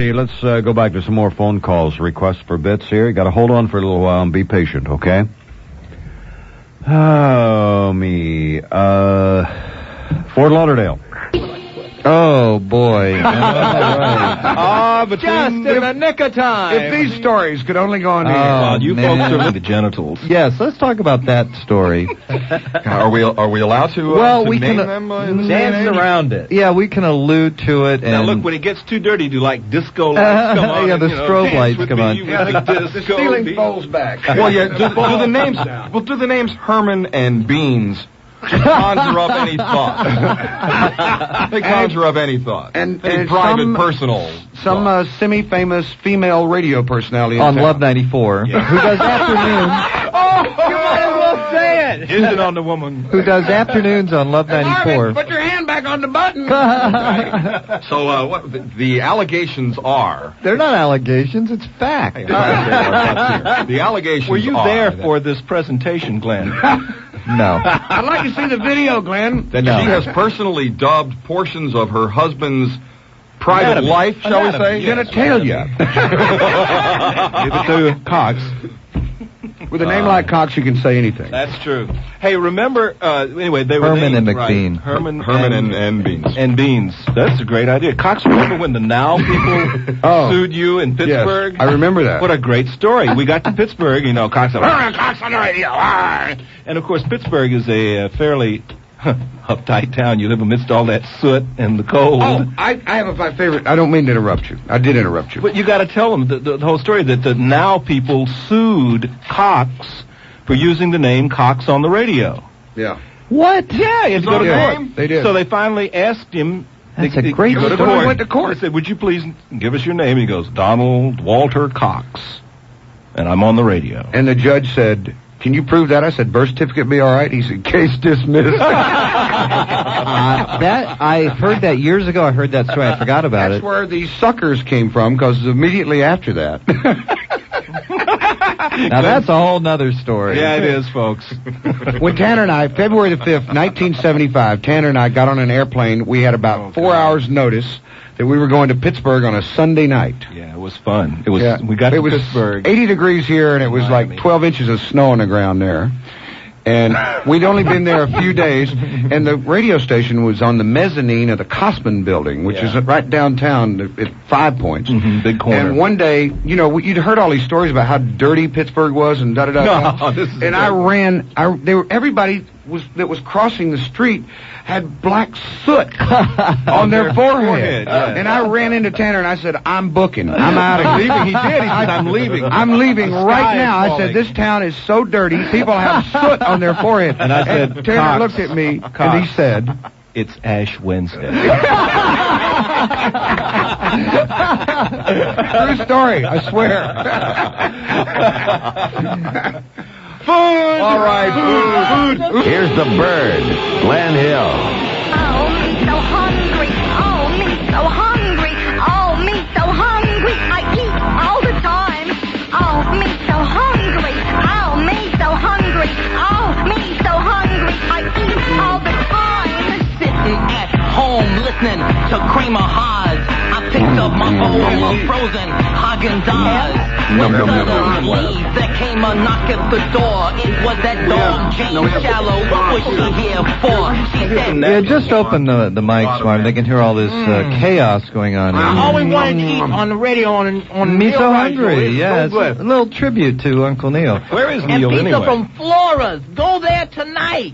Let's go back to some more phone calls, requests for bits here. You got to hold on for a little while and be patient, okay? Oh, me. Fort Lauderdale. Oh, boy. But just in the nick of time. If these stories could only go on the air. Well, you folks are the genitals. Yes, let's talk about that story. Are we allowed to, we name can them? dance around it. Yeah, we can allude to it. Now, And look, when it gets too dirty, do like disco lights come on? Yeah, the strobe lights come on. The ceiling falls back. Well, yeah, do the names. Well, do the names Herman and Beans conjure up any thought? They conjure up any thought. And any private, some, personal. Some semi-famous female radio personality in on town. Love 94, Yeah. who does afternoons. You might as well say it. Is it on the woman? Who does afternoons on Love 94. Put your hand back on the button. So, what the allegations are? They're not allegations, it's fact. The allegations are... Were you there for this presentation, Glenn? No. I'd like to see the video, Glenn. That No. she has personally dubbed portions of her husband's private Anatomy. life, shall we say? Genitalia. Give it to Cox. With a name like Cox, you can say anything. That's true. Hey, remember, anyway, they were Herman named, and McBean. Right? Herman and Beans. and Beans. That's a great idea. Cox, remember when the Now people sued you in Pittsburgh? Yes, I remember that. What a great story. We got to Pittsburgh, Cox said, Cox on the radio. And, of course, Pittsburgh is a fairly uptight town. You live amidst all that soot and the cold. Oh, I have my favorite. I don't mean to interrupt you. I did interrupt you. But you got to tell them the whole story that the Now people sued Cox for using the name Cox on the radio. Yeah. What? Yeah, you had to go to Yeah, court. they did. So they finally asked him. That's they a great go to story. court. Went to court. They said, "Would you please give us your name?" He goes, "Donald Walter Cox, and I'm on the radio." And the judge said, "Can you prove that?" I said, "Birth certificate be all right?" He said, "Case dismissed." That I heard that years ago. I heard that story. I forgot about That's it. where the suckers came from, because immediately after that. Now that's a whole nother story. Yeah, it is, folks. When Tanner and I, February the 5th, 1975, Tanner and I got on an airplane. We had about 4 hours notice that we were going to Pittsburgh on a Sunday night. Yeah, it was fun. It was. Yeah. We got it to was Pittsburgh. 80 degrees here, and it was Miami. like 12 inches of snow on the ground there. And we'd only been there a few days, and the radio station was on the mezzanine of the Kosman building, which is right downtown at 5 Points. Big corner. And one day, you'd heard all these stories about how dirty Pittsburgh was and da-da-da. No, this is and I ran, everybody that was crossing the street had black soot on their forehead. Yeah. And I ran into Tanner and I said, "I'm booking. I'm out of here." He did. He said, "I'm leaving. I'm leaving right now." I falling. said, "This town is so dirty. People have soot on their forehead." And I said, Tanner "Cox, looked at me and Cox." he said, It's Ash Wednesday." "True story, I swear." Food! All right, food. Here's the bird, Glen Hill. Oh, me so hungry. Oh, me so hungry. Oh, me so hungry. I eat all the time. Oh, me so hungry. Oh, me so hungry. Oh, me so hungry. I eat all the time. Sitting at home listening to Kramer Hodge. I picked up my bowl of frozen Haagen-Dazs. Suddenly, there came a knock at the door. It was that dog, Jane Shallow. What was she here for? She said, Yeah, just open the mics, Martin. They can hear all this chaos going on here. I always wanted to eat on the radio on Me Neil so Radio. hungry. It's Yeah, so it's good. a little tribute to Uncle Neil. Where is And Neil pizza anyway? from Flora's. Go there tonight.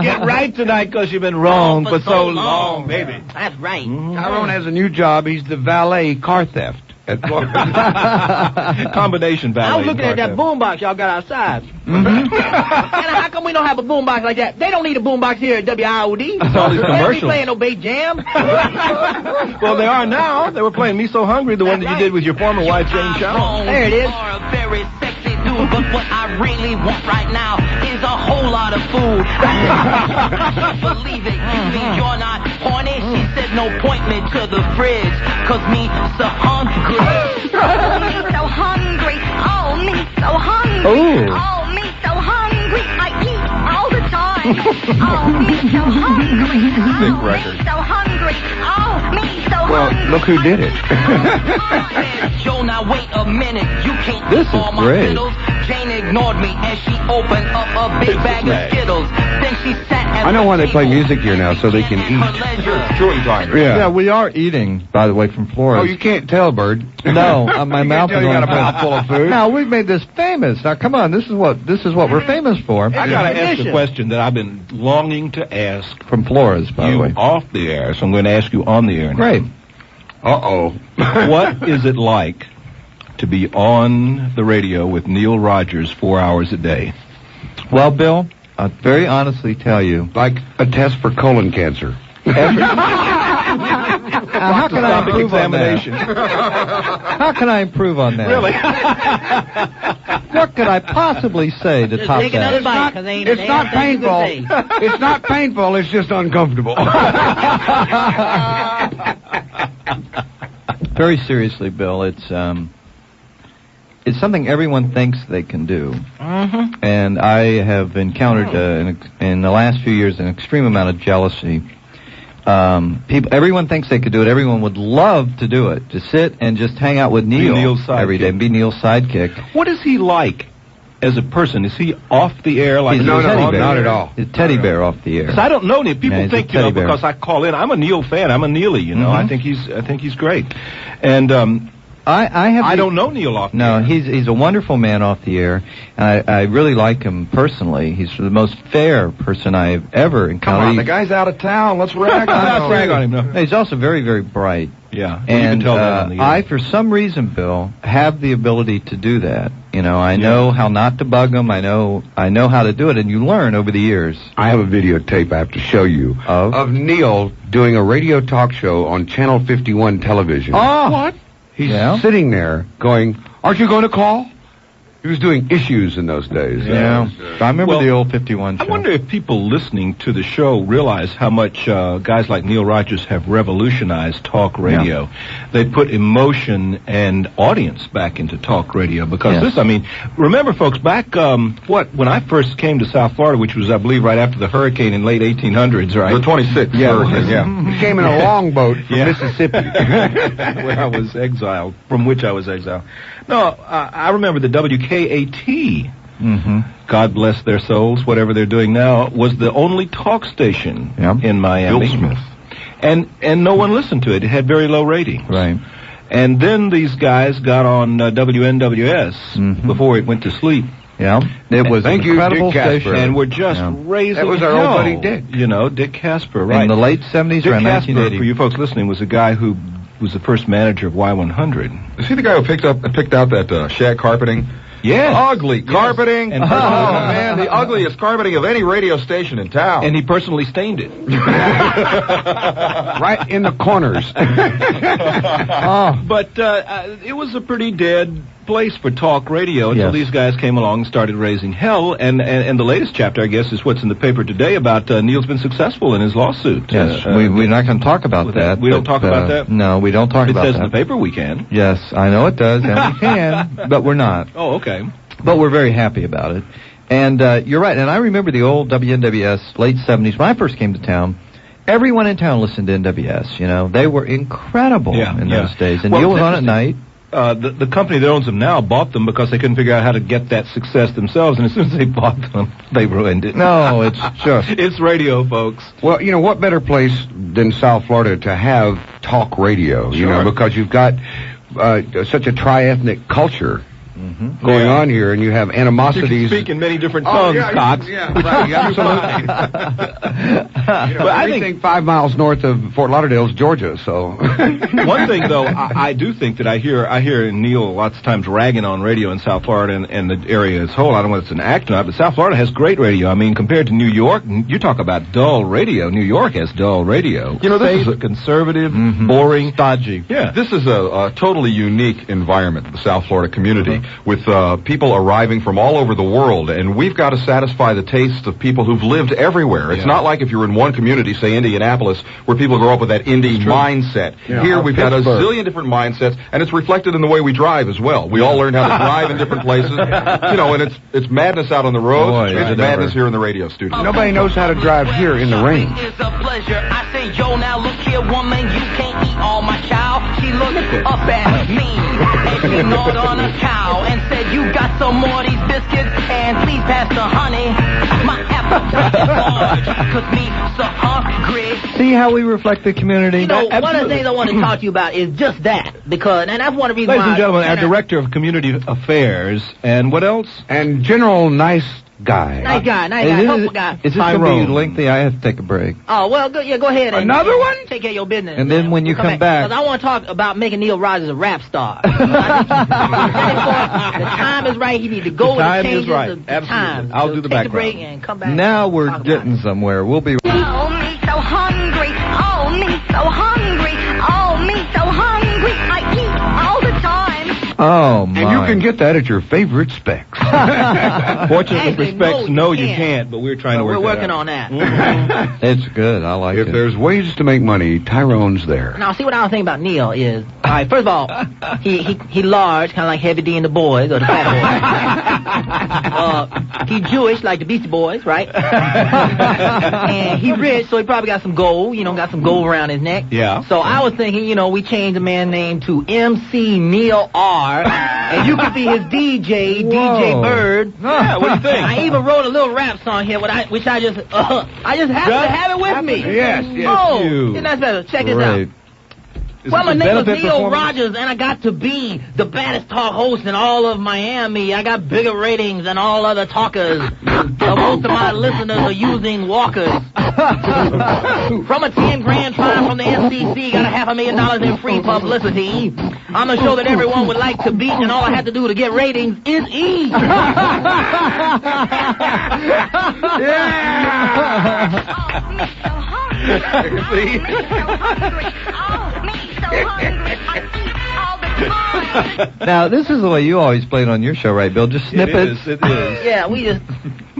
Get right tonight because you've been wrong for so long, baby. That's right. Tyrone has a new job. He's the valet car theft. Combination valet. I was looking at that boombox y'all got outside. And how come we don't have a boombox like that? They don't need a boombox here at WIOD. It's all these They don't be commercials. playing no bait jam. Well, they are now. They were playing Me So Hungry, the one that you did with your former wife, Jane Shallow. There it is. You are a very sexy dude, but what I really want right now is a whole lot of food. Believe it, you think you're not horny? She said no, point me to the fridge, cause me so hungry. Oh, me so hungry. Oh, me so hungry. Ooh. Oh, me so hungry. I eat all the time. Oh, me so hungry. Oh, me so hungry. Oh, me so Well, look who did it. Joe, now wait a minute. You can't This eat is all my great. Skittles. Jane ignored me as she opened up a big bag of Skittles. Then she sat at I know the why they play table, music here now, so they can began her eat. leisure. Chewing time. Yeah, we are eating, by the way, from Flores. Oh, you can't tell, Bird. No, my mouth is You got a on mouthful of food. Now we've made this famous. Now come on, this is what we're famous for. I gotta ask a question that I've been longing to ask From Flores, by the you way. off the air, so I'm going to ask you on the air now. Great. Uh-oh. What is it like to be on the radio with Neil Rogers 4 hours a day? Well, Bill, I'll very honestly tell you. Like a test for colon cancer. How can I improve on that? How can I improve on that? Really? What could I possibly say to top Take that? another bite, 'cause ain't It's not anything you painful. can say. It's not painful. It's just uncomfortable. Very seriously, Bill, it's something everyone thinks they can do. And I have encountered in the last few years an extreme amount of jealousy. Everyone thinks they could do it. Everyone would love to do it, to sit and just hang out with Neil Neil's sidekick. every day and be Neil's sidekick. What is he like as a person? Is he off the air like He's No, a teddy no, bear. not at all. He's a teddy bear off the air. 'Cause I don't know Neil. People Yeah, he's a think, teddy bear. because I call in, I'm a Neil fan. I'm a Neely, I think he's great. And I don't know Neil off the No, air. he's a wonderful man off the air, and I really like him personally. He's the most fair person I've ever Come encountered. on, the guy's out of town. Let's rag on Let's him. rag on him, no. He's also very, very bright. Yeah, you And can tell that on the air. I, for some reason, Bill, have the ability to do that. I know how not to bug him. I know how to do it, and you learn over the years. I have a videotape I have to show you Of Neil doing a radio talk show on Channel 51 television. Oh, what? He's Yeah. sitting there going, "Aren't you going to call?" He was doing issues in those days. Yeah, I remember Well, the old 51 show. I wonder if people listening to the show realize how much guys like Neil Rogers have revolutionized talk radio. They put emotion and audience back into talk radio because Yes. remember, folks, back when I first came to South Florida, which was, I believe, right after the hurricane in late 1800s, right? The 26th. Yeah, hurricane, yeah. He came in a longboat from Yeah. Mississippi. where I was exiled, from which I was exiled. No, I remember the WKAT. Mm-hmm. God bless their souls, whatever they're doing now, was the only talk station in Miami. Bill Smith. And no one listened to it. It had very low ratings. Right. And then these guys got on WNWS before it went to sleep. Yeah. It was Thank an you, incredible Dick Casper. station. And we're just raising That was our old hell. buddy Dick. Dick Casper, right. In the late 70s, Dick around Casper, 1980. for you folks listening, was a guy who was the first manager of Y100. Is he the guy who picked out that shag carpeting? Yes. Ugly carpeting. And Oh, man, the ugliest carpeting of any radio station in town. And he personally stained it. Right in the corners. But it was a pretty dead place for talk radio until Yes. these guys came along and started raising hell. And the latest chapter, I guess, is what's in the paper today about Neil's been successful in his lawsuit. Yes, we're not going to talk about with that. We don't but, talk about that? No, we don't talk It about says that. in the paper we can. Yes, I know it does, and we can, but we're not. Oh, okay. But we're very happy about it. And you're right, and I remember the old WNWS, late 70s, when I first came to town. Everyone in town listened to NWS, They were incredible in those days. And Well, Neil was it's on at night. The company that owns them now bought them because they couldn't figure out how to get that success themselves, and as soon as they bought them, they ruined it. No, it's just... It's radio, folks. Well, what better place than South Florida to have talk radio, Sure. because you've got such a tri-ethnic culture going on here, and you have You can animosities. speak in many different tongues, Cox. Right, absolutely. But I think Everything 5 miles north of Fort Lauderdale is Georgia, so... one thing, though, I do think that I hear Neil lots of times ragging on radio in South Florida and the area as a whole. I don't know if it's an act or not, but South Florida has great radio. I mean, compared to New York, you talk about dull radio. New York has dull radio. This is a conservative, boring, stodgy. Yeah. This is a totally unique environment, the South Florida community. with people arriving from all over the world, and we've got to satisfy the tastes of people who've lived everywhere. It's not like if you're in one community, say Indianapolis, where people grow up with that indie mindset. Yeah. Here we've got a zillion different mindsets, and it's reflected in the way we drive as well. We all learn how to drive in different places, and it's madness out on the road. It's madness here in the radio studio. Nobody knows how to drive here in the rain. It's a pleasure. I say, Joe, now look here, woman, you can't eat all my chow. She looked up at me and she gnawed on a cow and said, you got some more of these biscuits and please pass the honey. My appetite is large, 'cause me so hungry. See how we reflect the community? You know, one of the things I want to talk to you about is just that, because, and that's one of the reasons Ladies why... and gentlemen, our Director of Community Affairs, and what else? And general nice guy. Nice guy, helpful guy. Is this going to be lengthy? I have to take a break. Oh, well, go ahead. And, Another one? Take care of your business. And then when you come back... Because I want to talk about making Neil Rogers a rap star. The time is right. He needs to go The time and change is right. the Absolutely. time. I'll do the take a background. break and come back. Now we're talk about getting it. somewhere. We'll be... Oh, me so hungry. Oh, me so hungry. Oh, me so hungry. I eat all the time. Oh, my. And you can get that at your favorite Specs. Fortunately, Actually, respects, no, no, you you can't. can't, but we're trying to We're work working that out. on that. It's good. I like If it. there's ways to make money, Tyrone's there. Now, see what I was thinking about Neil is, all right, first of all, he large, kind of like Heavy D and the Boys, or the Fat Boys. He Jewish, like the Beastie Boys, right? And he rich, so he probably got some gold, got some gold around his neck. Yeah. So I was thinking, we change the man's name to MC Neil R, and you could be his DJ, DJ Bird. Yeah, what do you think? I even wrote a little rap song here, which I just happen to have it with me. Yes. Oh, you. isn't that better? Check this out. Great. Is Well, this my a name is benefit Neil performance? Rogers, and I got to be the baddest talk host in all of Miami. I got bigger ratings than all other talkers. Most of my listeners are using walkers. From a 10 grand fine from the FCC, got $500,000 in free publicity. I'm a show that everyone would like to beat, and all I have to do to get ratings is eat. Now, this is the way you always played on your show, right, Bill? Just snippets? It is. Yeah, we just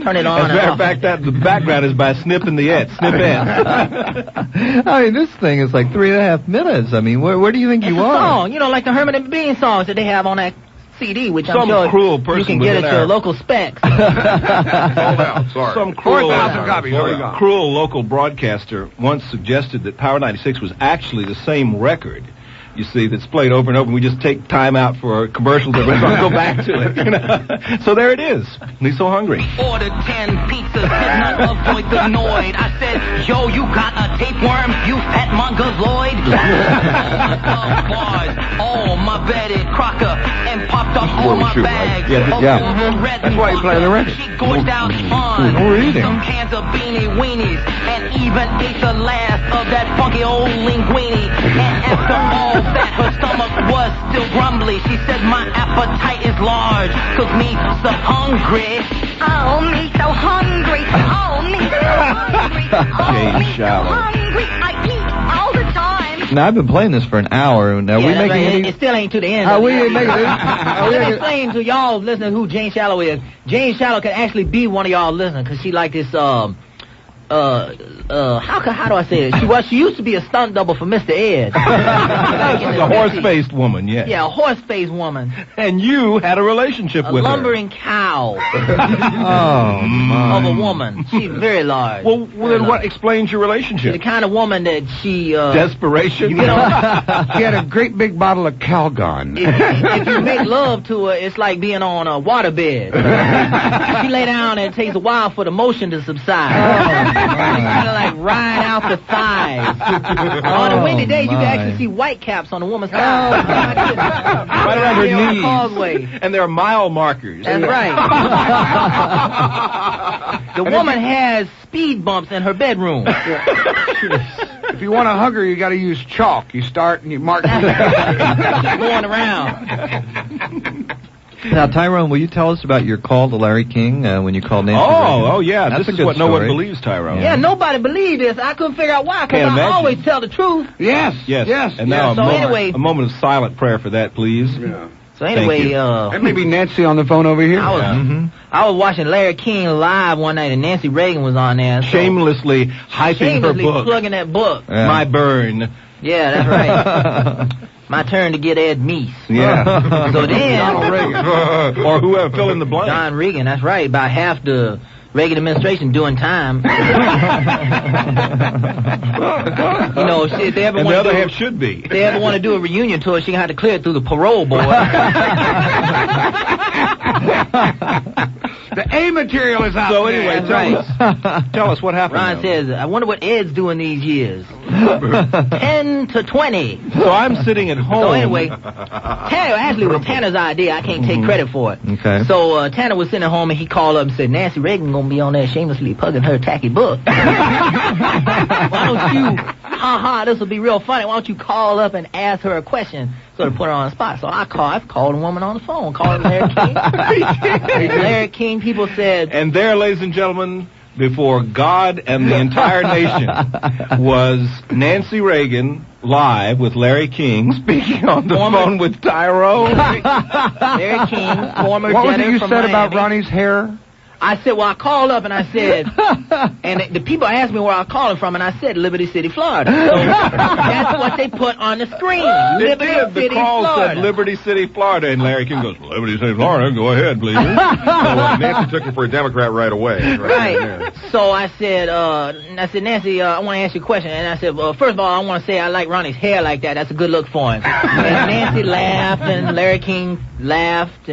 turn it on As a and matter of off. fact, the background is by snipping the et. I mean, this thing is like 3.5 minutes. I mean, where do you think It's you a are? song, like the Herman McBean songs that they have on that CD, which I'm Some sure cruel person you can get within at your our- local Specs. Sold out. Sorry. Some cruel, 4,000 copies. There we go. cruel local broadcaster once suggested that Power 96 was actually the same record. You see, that's played over and over, and we just take time out for commercials and we're going to go back to it. So there it is. He's so hungry. Ordered 10 pizzas, did not avoid the Noid. I said, yo, you got a tapeworm, you fat mongoloid. Bars, oh, my Betty Crocker, and popped up all my bags. That's why you play the record. She gorged out fun. We're eating. Some cans of beanie weenies, and even ate the last of that funky old linguine. And after all that, her stomach was still grumbly. She said, my appetite is large, 'cause me so hungry. Oh, me so hungry. Oh, me so hungry. Oh, me so Shallow. hungry. I eat all the time. Now, I've been playing this for an hour, and are we Yeah, that's making right. any... It still ain't to the end. Are of we it. making any... Let me explain to y'all listeners who Jane Shallow is. Jane Shallow can actually be one of y'all listeners, because she like this, how do I say it? She used to be a stunt double for Mr. Ed. She's a horse-faced woman, yes. Yeah, a horse-faced woman. And you had a relationship A with lumbering cow Oh, my. of a woman. She's very large. her. Well, then what explains your She's the relationship? kind of woman that she, Desperation? you know, She had a great big bottle of Calgon. if you make love to her, it's like being on a waterbed. She lay down and it takes a while for the motion to subside. Kind of like ride out the thighs. On a windy day, you can actually see white caps on a woman's thighs. Right around her On the knees. causeway. And there are mile markers. That's right. The woman has speed bumps in her bedroom. If you want to hug her, you got to use chalk. You start and you mark. Going around. Now, Tyrone, will you tell us about your call to Larry King when you called Nancy Reagan? Oh, yeah. That's This a is good what no one story. believes, Tyrone. Yeah, nobody believed this. I couldn't figure out why, because Can't I imagine. always tell the truth. Yes. Yes. Yes. And now So anyway- a moment of silent prayer for that, please. Yeah. So anyway, That may be Nancy on the phone over here. I was watching Larry King live one night, and Nancy Reagan was on there. So Shamelessly hyping her book. plugging that book. My Burn. Yeah, that's right. My turn to get Ed Meese. Yeah. So then... Donald Reagan. Or whoever, fill in the blank. John Reagan, that's right. About half the Reagan administration doing time. You know, if they ever and want the to other half should be. If they ever want to do a reunion tour, she gonna have to clear it through the parole board. The A material is out So there. anyway, tell us what happened. Ron says, I wonder what Ed's doing these years. 10 to 20. So I'm sitting at home. So anyway, actually, it was Tanner's idea. I can't take credit for it. Okay. So Tanner was sitting at home, and he called up and said, Nancy Reagan gonna be on there shamelessly plugging her tacky book. Why don't you, this will be real funny. Why don't you call up and ask her a question? So to put her on the spot. So I've called a woman on the phone, called Larry King. Larry King, people said... And there, ladies and gentlemen, before God and the entire nation was Nancy Reagan live with Larry King speaking on the phone with Tyrone. Larry King, former What was janitor it you from said Miami. about Ronnie's hair? I said, well, I called up and I said, and the people asked me where I was calling from, and I said Liberty City, Florida. So that's what they put on the screen. Liberty City, The call Florida. said Liberty City, Florida, and Larry King goes, Liberty City, Florida, go ahead, please. Nancy took you for a Democrat right away. Right. So I said, Nancy, I want to ask you a question. And I said, well, first of all, I want to say I like Ronnie's hair like that. That's a good look for him. And Nancy laughed, and Larry King laughed,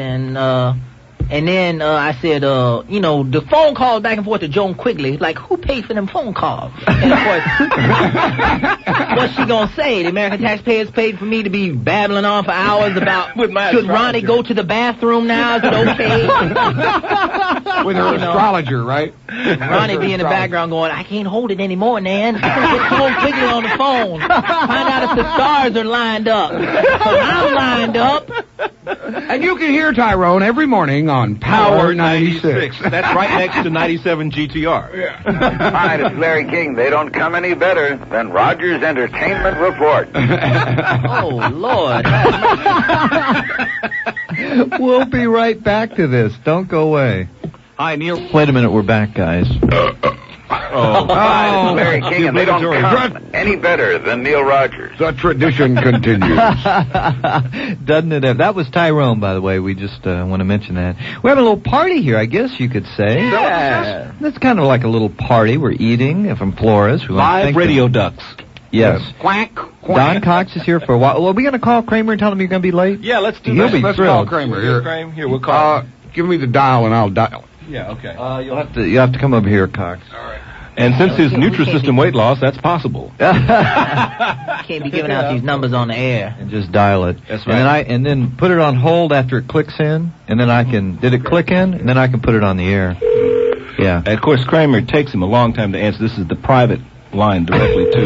and then I said, the phone calls back and forth to Joan Quigley. Like, who paid for them phone calls? And of course, what's she gonna say? The American taxpayers paid for me to be babbling on for hours about should Ronnie go to the bathroom now? Is it okay? With her astrologer, right? Ronnie be in the background going, I can't hold it anymore, Nan. Get Joan Quigley on the phone. Find out if the stars are lined up. So I'm lined up. And you can hear Tyrone every morning on Power 96. That's right next to 97 GTR. Hi, it's Larry King. They don't come any better than Rogers Entertainment Report. Oh, Lord. We'll be right back to this. Don't go away. Hi, Neil. Wait a minute, we're back, guys. Hi, it's Larry King, and they don't come any better than Neil Rogers. The tradition continues. Doesn't it? That was Tyrone, by the way. We just want to mention that. We're having a little party here, I guess you could say. Yeah. That's kind of like a little party. We're eating from Flores. We want to Live thank radio them. ducks. Yes. Quack, Don Cox is here for a while. Well, are we going to call Kramer and tell him you're going to be late? Yeah, let's do He'll that. be Let's thrilled. call Kramer Here, here. Kramer. Here, we'll call. Give me the dial and I'll dial. Yeah, okay. You'll have to come over here, Cox. And since his Nutrisystem weight loss, that's possible. Can't be giving out these numbers on the air. And just dial it. That's And right. then put it on hold after it clicks in, and then did it click in? And then I can put it on the air. Yeah. And of course, Kramer, it takes him a long time to answer. This is the private line directly to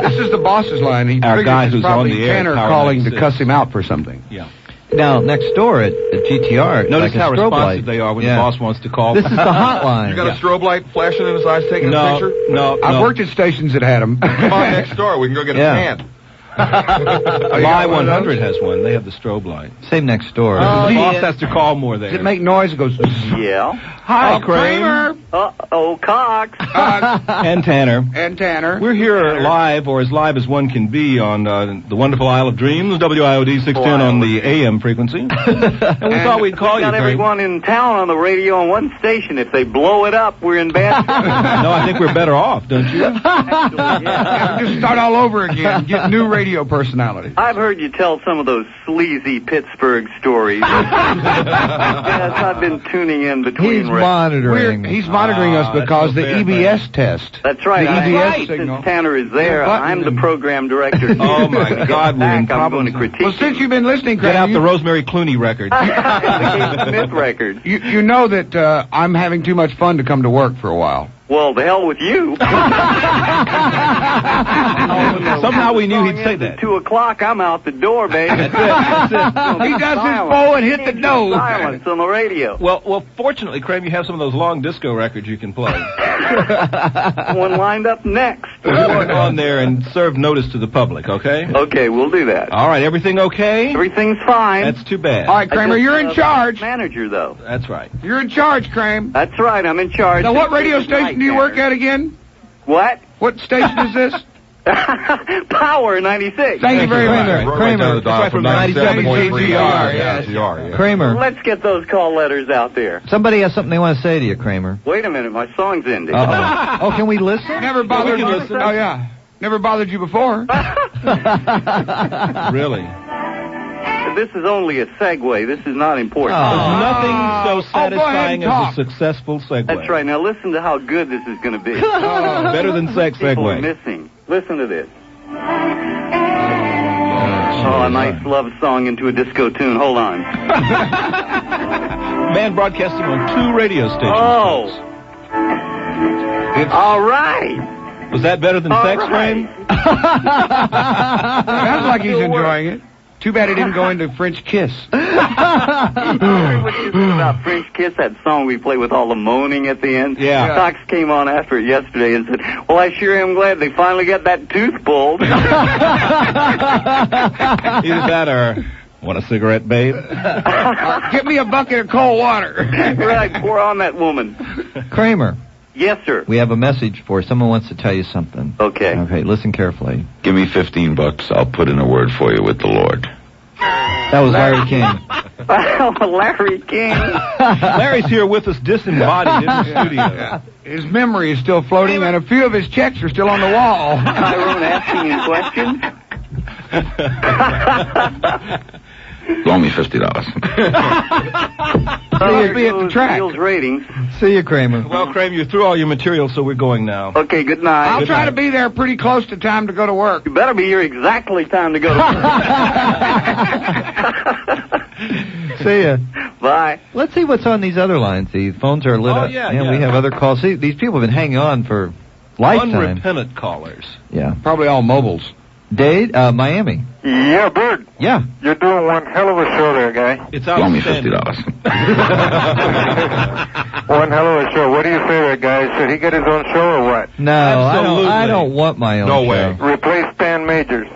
This is the boss's line. He Our figures guy it's who's probably on the air at Tanner Power calling to 96. cuss him out for something. Yeah. Now, next door at GTR, Notice like a how strobe responsive light. they are when Yeah. the boss wants to call. This is the hotline. You got a strobe light flashing in his eyes taking a picture? No. I've worked at stations that had them. Come on next door. We can go get Yeah. a tan. Lie 100 has one. They have the strobe light. Same next door. the boss yeah. has to call more there. Does it make noise? It goes, Yeah. Hi, Kramer. Uh-oh, Cox. And Tanner. and Tanner. We're here live, or as live as one can be, on the wonderful Isle of Dreams, WIOD 610 on the AM frequency. And we thought we'd call you, Got Kramer. everyone in town on the radio on one station. If they blow it up, we're in bad shape. No, I think we're better off, don't you? Yeah, just start all over again. Get new radio personality. I've heard you tell some of those sleazy Pittsburgh stories. Yes, I've been tuning in between. He's monitoring. He's monitoring us because the that's no fair EBS test. That's right. The I- EBS signal. Since Tanner is there, Button I'm the and- program director. Oh, my God, we're in Back, I'm going to problems. critique Well, since you've been listening, Get out Kramer, the Rosemary Clooney record. the Kate Smith record. you know that I'm having too much fun to come to work for a while. Well, the hell with you. Somehow we knew he'd say that. At 2 o'clock, I'm out the door, baby. He does his bow and hit the nose. Silence on the radio. Well, fortunately, Kramer, you have some of those long disco records you can play. One lined up next. We'll go on there and serve notice to the public, okay? Okay, we'll do that. All right, everything okay? Everything's fine. That's too bad. All right, Kramer, you're in charge. Manager, though. That's right. You're in charge, Kramer. That's right, I'm in charge. Now, what radio station do you work at again? What? What station is this? Power 96. Thank you very much. Right down the dial from 97.3 yes. CTR, yeah. Kramer, Let's get those call letters out there. somebody has something they want to say to you, Kramer. Wait a minute, my song's ending. Uh-oh. Oh, can we listen? Never bothered you. Oh, yeah. Never bothered you before. Really? This is only a segue. This is not important. There's nothing so go ahead satisfying and as a talk. successful segue. That's right. Now listen to how good this is going to be. Better than sex People are segue. missing. Listen to this. Oh, a nice love song into a disco tune. Hold on. Man broadcasting on 2 radio stations. Oh. folks. All right. Was that better than All sex, right. Frame? Sounds like he's enjoying it. Too bad he didn't go into French Kiss. You heard what you said about French Kiss, that song we play with all the moaning at the end? Yeah. Cox came on after it yesterday and said, well, I sure am glad they finally got that tooth pulled. Either that or, want a cigarette, babe? Get me a bucket of cold water. Right, pour on that woman. Kramer, Yes, sir. we have a message for someone wants to tell you something. Okay. Okay, listen carefully. Give me $15. I'll put in a word for you with the Lord. That was Larry King. Larry King. Larry's here with us, disembodied in the studio. His memory is still floating, and a few of his checks are still on the wall. Tyrone asking him questions. Loan me $50. Must be at the track. Neil's ratings. See you, Kramer. Well, Kramer, you threw all your material, so we're going now. Okay, good night. I'll try to be there pretty close to time to go to work. You better be here exactly time to go to work. See ya. Bye. Let's see what's on these other lines. The phones are lit Oh, up. yeah, and yeah. we have other calls. See, these people have been hanging on for lifetime. Unrepentant callers. Yeah. Probably all mobiles. Dade, Miami. Yeah, Bird. Yeah. You're doing one hell of a show there, guy. It's Loan me outstanding. $50. One hell of a show. What do you say there, guy? Should he get his own show or what? No, Absolutely. I don't want my own No show. way. Replace Stan Majors.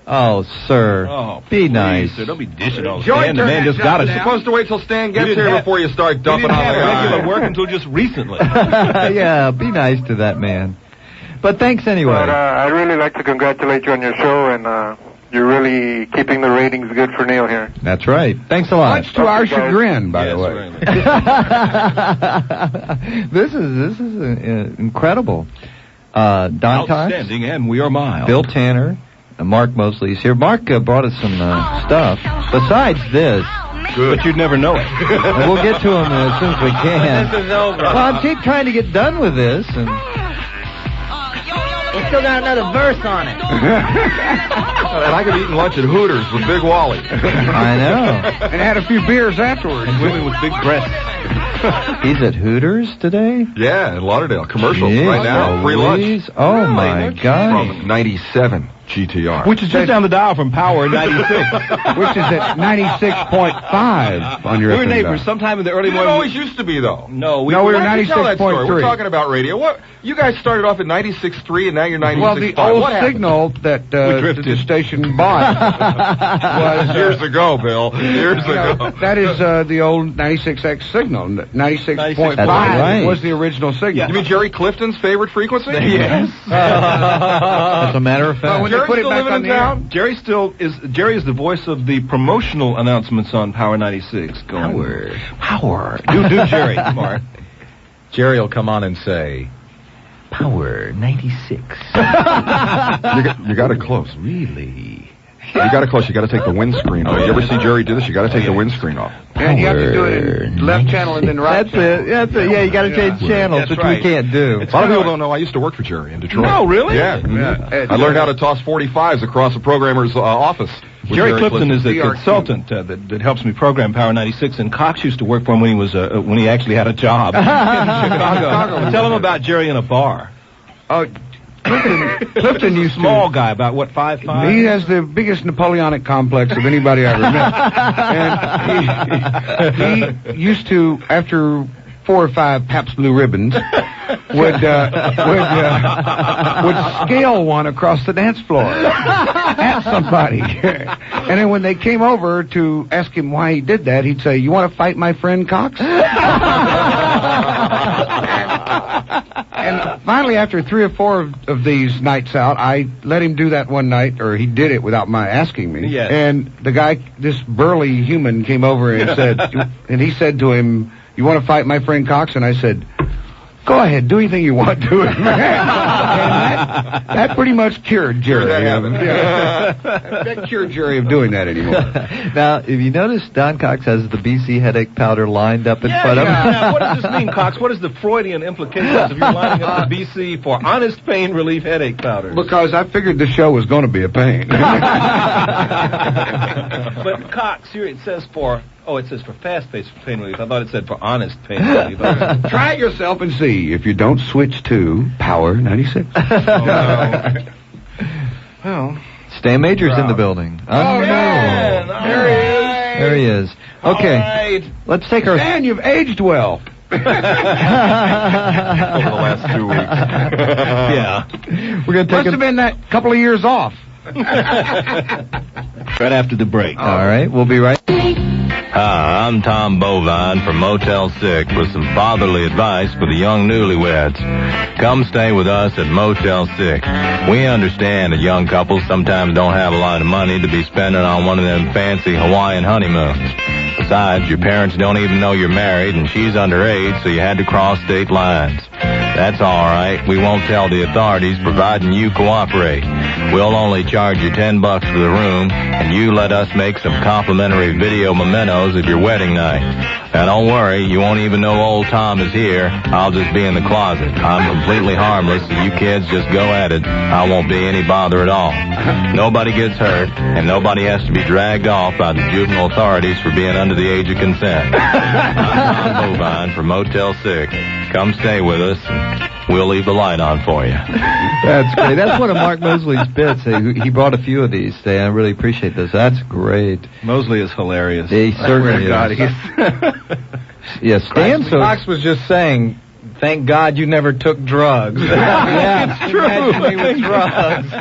Oh, sir. Oh, Be please, nice. Sir, don't be dishing all Joey, Stan. The turn man that just got shot us. down. Supposed to wait till Stan gets didn't here have- before you start We dumping didn't on have the regular guy. work until just recently. Yeah, be nice to that man. But thanks anyway. But I'd really like to congratulate you on your show, and you're really keeping the ratings good for Neil here. That's right. Thanks a lot. Much to our Okay, guys. chagrin, by Yes, the way. really. This is incredible. Don Cox, Outstanding, and we are mild. Bill Tanner, Mark Mosley is here. Mark brought us some stuff. Besides this, But you'd never know it. and we'll get to him as soon as we can. This is over. Well, I keep trying to get done with this, and We still got another verse on it. And I could be eating lunch at Hooters with Big Wally. I know. And had a few beers afterwards. Women with big breasts. He's at Hooters today? Yeah, in Lauderdale. Commercials Jeez right now. Free lunch. Louise. Oh, my God. From 97 GTR. Which is just down the dial from Power 96. Which is at 96.5 on your We were FM neighbors dial. sometime in the early It morning. always used to be, though. No, we No, we were Why don't you tell that story? 96.3. We're talking about radio. What? You guys started off at 96.3 and now you're 96.5. Well, the old What happened? signal that the drifted. station bought was Years ago, Bill. Years ago. that is the old 96X signal. 96.5 That's right. was the original signal. You mean Jerry Clifton's favorite frequency? Yes. As a matter of Well, fact. when they Jerry's put it still back living on in the air. town? Jerry is the voice of the promotional announcements on Power 96. Going Power. Do Jerry, Mark. Jerry will come on and say, Power 96. You got it close. Really? You got it close. You got to take the windscreen off. You ever see Jerry do this? You got to take the windscreen off. And you have to do it in left channel and then right That's it. That's it. Yeah, you got to change channels, That's which right. we can't do. A lot of people don't know I used to work for Jerry in Detroit. No, really? Yeah. I learned how to toss 45s across a programmer's office. with Jerry Clifton is the DRQ. consultant that helps me program Power 96, and Cox used to work for him when he was when he actually had a job in Chicago. Tell him about Jerry in a bar. Oh, Clifton used to. Small guy, about what, 5'5"? He has the biggest Napoleonic complex of anybody I ever met. And he used to, after 4 or 5 Pabst Blue Ribbons, would scale one across the dance floor at somebody. And then when they came over to ask him why he did that, he'd say, "You want to fight my friend Cox?" And finally, after 3 or 4 of these nights out, I let him do that one night, or he did it without my asking me. Yes. And the guy, this burly human, came over and said, and he said to him, "You want to fight my friend Cox?" And I said, "Go ahead, do anything you want to it, man." And that pretty much cured Jerry. That cured Jerry of doing that anymore. Now, if you notice, Don Cox has the BC headache powder lined up in front of him. Yeah. What does this mean, Cox? What is the Freudian implications of you lining up the BC for honest pain relief headache powder? Because I figured the show was going to be a pain. But Cox, here it says for... Oh, it says for fast-paced pain relief. I thought it said for honest pain relief. Try it yourself and see if you don't switch to Power 96. Oh, no. Well, Stan Major's in the building. Oh, man. No. There he is. Okay. Right. Let's take our... Stan, you've aged well. Over the last 2 weeks. Yeah. We're going to take Must have been that couple of years off. Right after the break. All right, we'll be right... Hi, I'm Tom Bovine from Motel 6 with some fatherly advice for the young newlyweds. Come stay with us at Motel 6. We understand that young couples sometimes don't have a lot of money to be spending on one of them fancy Hawaiian honeymoons. Besides, your parents don't even know you're married, and she's underage, so you had to cross state lines. That's all right. We won't tell the authorities, providing you cooperate. We'll only charge you $10 for the room, and you let us make some complimentary video mementos of your wedding night. Now, don't worry, you won't even know old Tom is here. I'll just be in the closet. I'm completely harmless, so you kids just go at it. I won't be any bother at all. Nobody gets hurt, and nobody has to be dragged off by the juvenile authorities for being under the age of consent. I'm Tom Bovine from Motel 6. Come stay with us, and we'll leave the light on for you. That's great. That's one of Mark Mosley's bits. He brought a few of these today. I really appreciate this. That's great. Mosley is hilarious. He certainly is. God, Yes, Stan. So Fox was just saying, thank God you never took drugs. Yeah, it's true. Imagine me with drugs.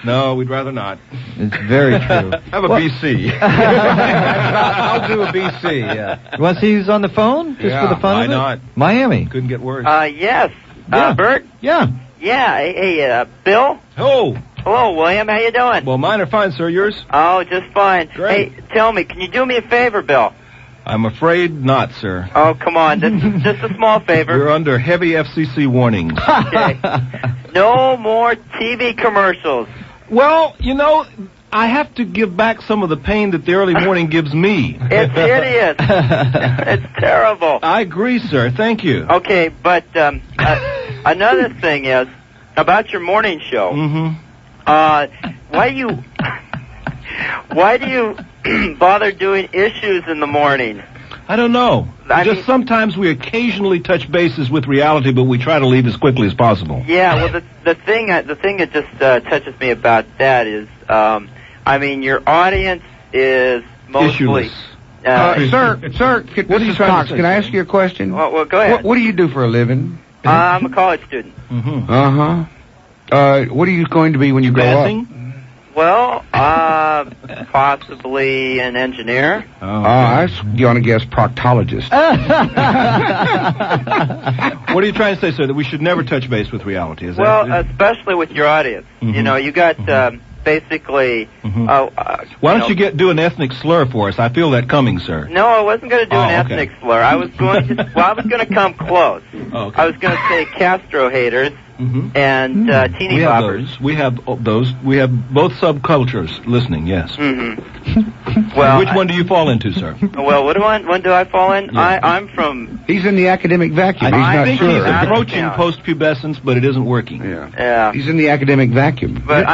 No, we'd rather not. it's very true. Have a BC. I'll do a BC, yeah. You want to see who's on the phone? Just for the fun Why of it? not? Miami. Couldn't get worse. Yes. Yeah. Bert? Yeah. Yeah. Hey, Bill? Oh, Hello, William. How you doing? well, mine are fine, sir. Yours? Oh, just fine. Great. Hey, tell me, can you do me a favor, Bill? I'm afraid not, sir. Oh, come on. Just a small favor. You're under heavy FCC warnings. Okay. No more TV commercials. Well, you know, I have to give back some of the pain that the early morning gives me. It's hideous. It's terrible. I agree, sir. Thank you. Okay, but another thing is about your morning show. Mm-hmm. Why do you bother doing issues in the morning? I don't know. I mean- Sometimes we occasionally touch bases with reality, but we try to leave as quickly as possible. Yeah, well, the thing that just touches me about that is, your audience is mostly. Issueless. Sir, What are you trying Cox, to say, can I sir? ask you a question? Well, go ahead. What do you do for a living? I'm a college student. Mm-hmm. Uh-huh. What are you going to be when you grow up? Dancing? Well, possibly an engineer. You want to guess proctologist. What are you trying to say, sir? That we should never touch base with reality? Is Well, that? especially with your audience. Mhm. You know, you got basically. Why don't you do an ethnic slur for us? I feel that coming, sir. No, I wasn't going to do an okay. ethnic slur. I was going to. Well, I was going to come close. Oh, okay. I was going to say Castro haters and teeny We have boppers. those. We have those. We have both subcultures listening. Yes. Mm-hmm. Well, which one do you fall into, sir? Well, what one do I fall in? Yeah. I'm from. He's in the academic vacuum. I think he's sure. approaching Yeah. post-pubescence, but it isn't working. Yeah. He's in the academic vacuum. But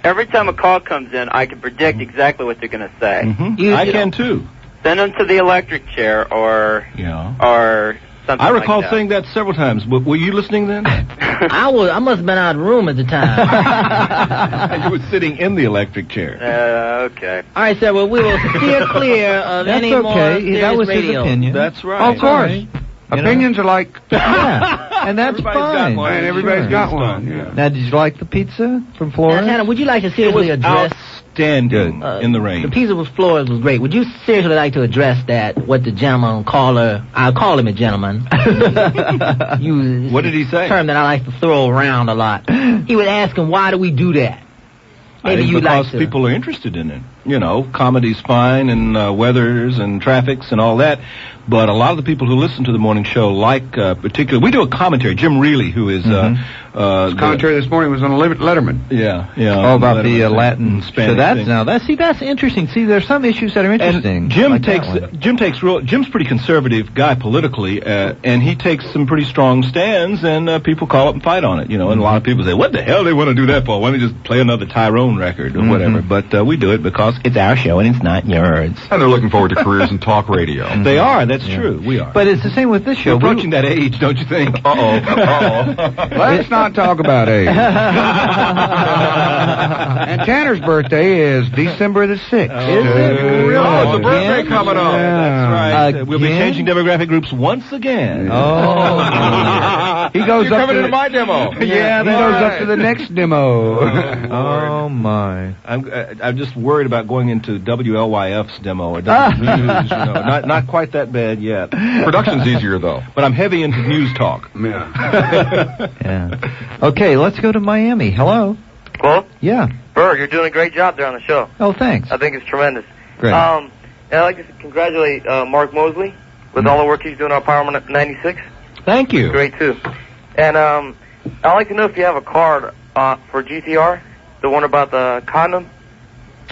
every time a call comes in, I can predict exactly what they're going to say. Mm-hmm. I can too. Send them to the electric chair or something. I recall like that. saying that several times. But were you listening then? I must have been out of the room at the time. You were sitting in the electric chair. Okay. All right, sir. Well, we will steer clear of That's any more okay. serious That was radio. his opinion. That's right. Of course. Opinions are like... Yeah. And that's fine. And everybody's got one. Yeah. Now, did you like the pizza from Florida? Now, Hannah, would you like to seriously address... Outstanding in the rain. The pizza with Flores was great. Would you seriously like to address that, what the gentleman caller... I'll call him a gentleman. What did he say? A term that I like to throw around a lot. He was asking, why do we do that? Maybe you'd because like to... people are interested in it. You know, comedy's fine, and weathers and traffics and all that. But a lot of the people who listen to the morning show like, particularly, we do a commentary. Jim Reilly, who is... His commentary this morning was on Letterman. Yeah. Oh, about the Latin Spanish. So that's interesting. See, there's some issues that are interesting. And Jim's pretty conservative guy politically, and he takes some pretty strong stands, and people call up and fight on it, you know. And a lot of people say, "What the hell they want to do that for? Why don't they just play another Tyrone record or whatever?" But we do it because it's our show and it's not yours. And they're looking forward to careers in talk radio. They are. That's true. We are. But it's the same with this show. We're approaching that age, don't you think? Let's not talk about age. And Tanner's birthday is December the 6th. Is it really? Oh, it's a birthday coming up. That's right. We'll be changing demographic groups once again. Oh. He goes You're up coming to into my demo. Yeah, he goes up to the next demo. Oh, my. I'm just worried about going into WLYF's demo or W News. You know, not quite that bad yet. Production's easier, though. But I'm heavy into news talk. Yeah. Okay, let's go to Miami. Hello. Hello? Yeah. Berg, you're doing a great job there on the show. Oh, thanks. I think it's tremendous. Great. And I'd like to congratulate Mark Mosley with all the work he's doing on Power 96. Thank you. Great, too. And I'd like to know if you have a card for GTR, the one about the condom.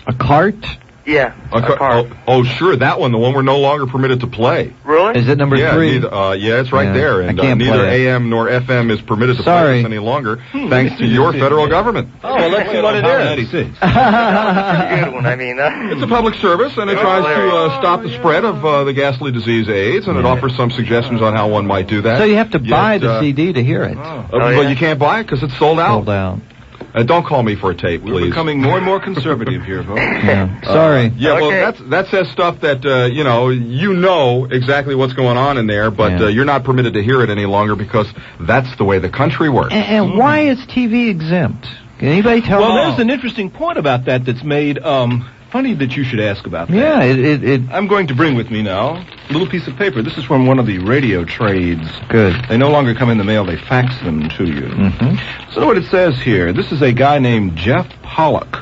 A cart? Yeah, a card. Oh, sure, that one, the one we're no longer permitted to play. Really? Is it number 3? Yeah, it's right there. And neither AM nor FM is permitted to play this any longer, thanks to your federal government. Oh, well, let's see what it is. Pretty good one. I mean, it's a public service, and it tries to stop the spread of the ghastly disease AIDS, and it offers some suggestions on how one might do that. So you have to buy the CD to hear it. But you can't buy it because it's sold out. Sold out. Don't call me for a tape, please. We're becoming more and more conservative here, folks. Sorry. Well, that says stuff that, you know exactly what's going on in there, but you're not permitted to hear it any longer because that's the way the country works. And why is TV exempt? Can anybody tell me? Well, there's an interesting point about that's made. Funny that you should ask about that. Yeah, I'm going to bring with me now a little piece of paper. This is from one of the radio trades. Good. They no longer come in the mail. They fax them to you. So what it says here, this is a guy named Jeff Pollock,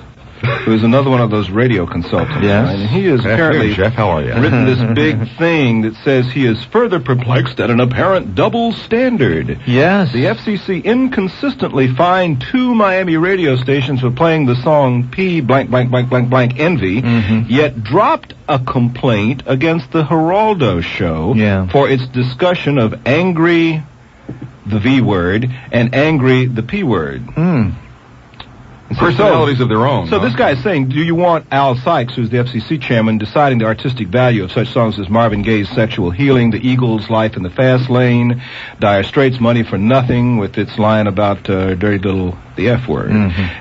who is another one of those radio consultants. Yes. Right? And he has apparently Jeff, how are you? written this big thing that says he is further perplexed at an apparent double standard. Yes. The FCC inconsistently fined 2 Miami radio stations for playing the song P blank blank blank blank blank Envy, yet dropped a complaint against the Geraldo show for its discussion of Angry, the V word, and Angry, the P word. Personalities of their own. So this guy is saying, do you want Al Sykes, who's the FCC chairman, deciding the artistic value of such songs as Marvin Gaye's Sexual Healing, The Eagles' Life in the Fast Lane, Dire Straits' Money for Nothing, with its line about dirty little, the F word.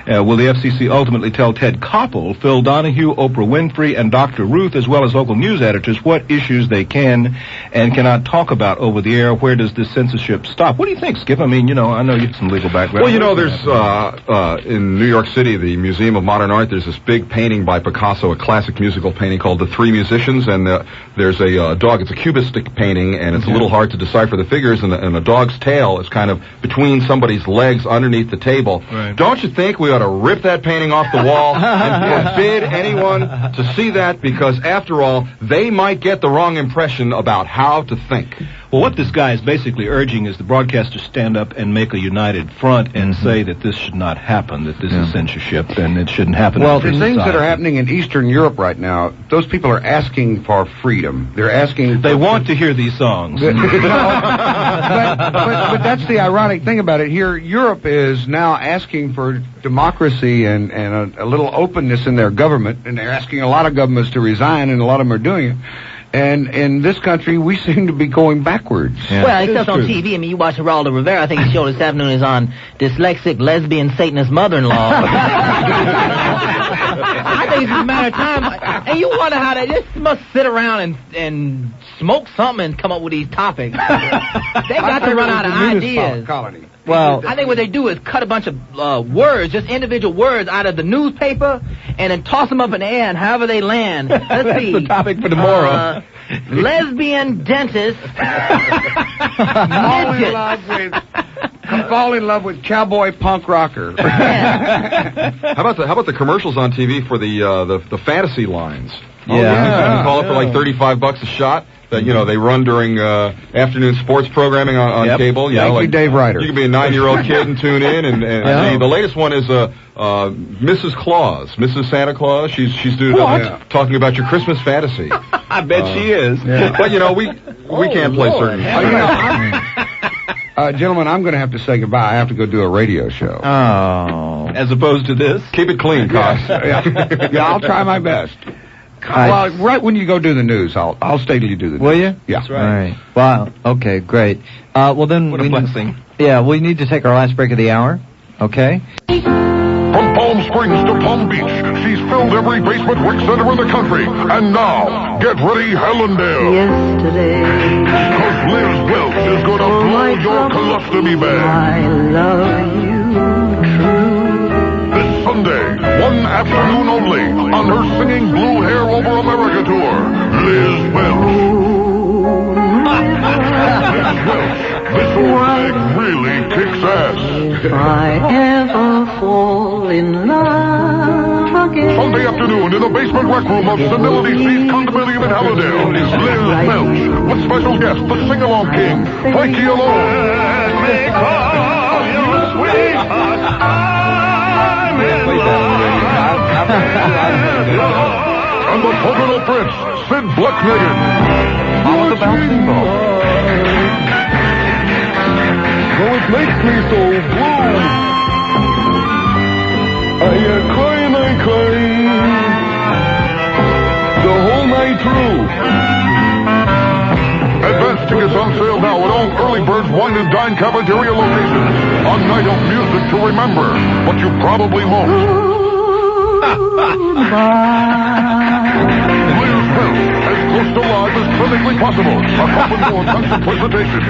Will the FCC ultimately tell Ted Koppel, Phil Donahue, Oprah Winfrey, and Dr. Ruth, as well as local news editors, what issues they can and cannot talk about over the air? Where does this censorship stop? What do you think, Skip? I mean, I know you have some legal background. Well, there's, in New York City, the Museum of Modern Art, there's this big painting by Picasso, a classic musical painting called The Three Musicians, and there's a dog. It's a cubistic painting, and it's a little hard to decipher the figures, and a dog's tail is kind of between somebody's legs underneath the table. Right. Don't you think we ought to rip that painting off the wall and forbid anyone to see that, because, after all, they might get the wrong impression about how to think. Well, what this guy is basically urging is the broadcasters stand up and make a united front and say that this should not happen, that this is censorship, and it shouldn't happen. Well, the things that are happening in Eastern Europe right now, those people are asking for freedom. They're asking... They want to hear these songs. but that's the ironic thing about it. Here, Europe is now asking for democracy and a little openness in their government, and they're asking a lot of governments to resign, and a lot of them are doing it. And in this country, we seem to be going backwards. Yeah. Well, except on TV. I mean, you watch Geraldo Rivera. I think his show this afternoon is on dyslexic, lesbian, Satanist mother-in-law. I think it's just a matter of time. And you wonder how they just must sit around and smoke something and come up with these topics. They got to run out of ideas. Colony. Well, I think what they do is cut a bunch of words, just individual words, out of the newspaper, and then toss them up in the air, and however they land. Let's see. That's the topic for tomorrow. Lesbian dentist. Fall in love with cowboy punk rocker. How about the commercials on TV for the fantasy lines? Yeah. You call up for like $35 a shot. That they run during afternoon sports programming on cable. Thank you, Dave Ryder. You can be a 9-year-old kid and tune in, and the latest one is Mrs. Claus, Mrs. Santa Claus. She's doing talking about your Christmas fantasy. I bet she is. Yeah. But we can't play certain. Gentlemen, I'm going to have to say goodbye. I have to go do a radio show. Oh. As opposed to this? Keep it clean, Cox. Yeah, I'll try my best. Well, right when you go do the news, I'll stay till you do the news. Will you? Yeah. That's right. All right. Wow. Okay, great. Well, then What a blessing. Yeah, we need to take our last break of the hour. Okay? From Palm Springs to Palm Beach, she's filled every basement rec center in the country. And now, get ready, Hellendale. Yesterday, Because Liz Welch is going to blow your colostomy bag. I love you true. This Sunday, one afternoon only, on her Singing Blue Hair Over America tour, Liz Welch. Liz Welch, this old bag really kicks ass. If I ever fall in love again. Sunday afternoon in the basement rec room of Senility Seas Condominium in Halladale is Liz Welch with special guest, the sing-along king, Frankie Alone. Let me call you sweetheart. I'm in love. And the Pocono Prince, Sid Blacknagan. Follow the bouncing ball. Oh, it makes me so blue. I cry, the whole night through. Advance tickets on sale now at all Early Birds Wine and Dine Cafeteria locations. A night of music to remember, but you probably won't. Liz Welch, as close to live as clinically possible. A open-door concert presentation.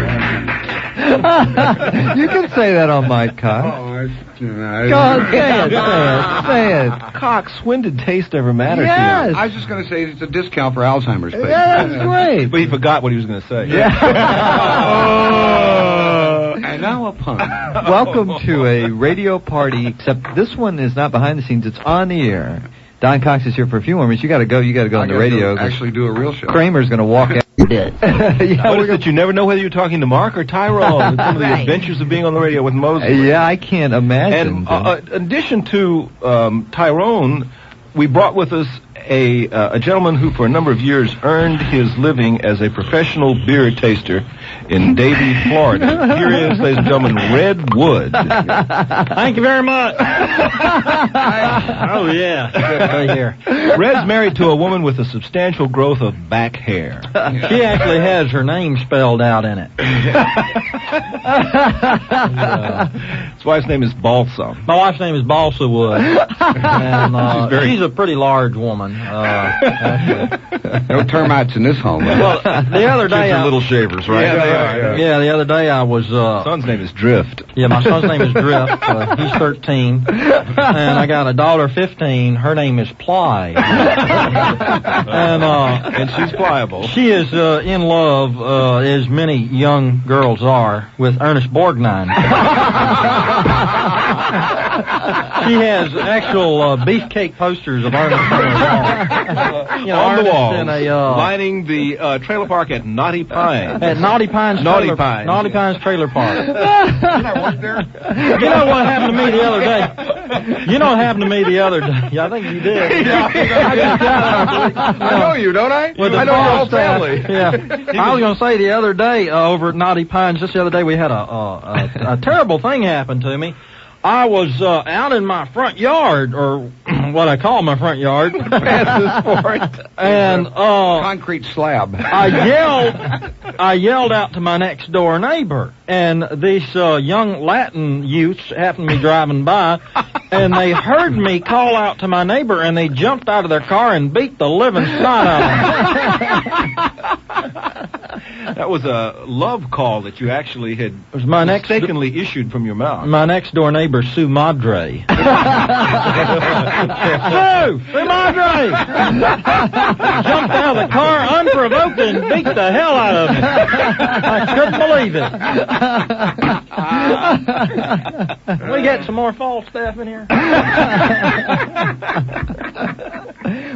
You can say that on my Cox. Go on, say it. Cox, when did taste ever matter to Yes. you? I was just going to say it's a discount for Alzheimer's patients. Yeah, that's great. But he forgot what he was going to say. Yeah. And now a pun. Welcome to a radio party, except this one is not behind the scenes, it's on the air. Don Cox is here for a few more minutes. You got to go on the radio. Actually do a real show. Kramer's going to walk out. Did. Notice that you never know whether you're talking to Mark or Tyrone. Some of the adventures of being on the radio with Mosley. Yeah, I can't imagine. And in addition to Tyrone, we brought with us a gentleman who for a number of years earned his living as a professional beer taster in Davie, Florida. Here he is, ladies and gentlemen, Red Wood. Thank you very much. Oh, yeah. Right here. Red's married to a woman with a substantial growth of back hair. She actually has her name spelled out in it. His wife's name is Balsam. My wife's name is Balsa Wood. And she's a pretty large woman. No termites in this home. Well, the other day Kids are little shavers, right? Yeah, the other day I was... son's name is Drift. Yeah, my son's name is Drift. He's 13. And I got a daughter, 15. Her name is Ply. And she's pliable. She is in love, as many young girls are, with Ernest Borgnine. She has actual beefcake posters of Ernest on her wall. On the wall, lining the trailer park at Naughty Pines. At Naughty Pines Trailer Park. Naughty Pines Trailer Park. You know what happened to me the other day? Yeah, I think you did. I know you, don't I? With I know your whole family. Yeah. I was going to say the other day over at Naughty Pines, just the other day, we had a terrible thing happen to me. I was out in my front yard, or what I call my front yard, and concrete slab. I yelled out to my next door neighbor, and these young Latin youths happened to be driving by, and they heard me call out to my neighbor, and they jumped out of their car and beat the living snot out of me. That was a love call that you actually had mistakenly issued from your mouth. My next door neighbor, Sue Madre. Sue Madre! Jumped out of the car unprovoked and beat the hell out of me. I couldn't believe it. Can we get some more fall staff in here?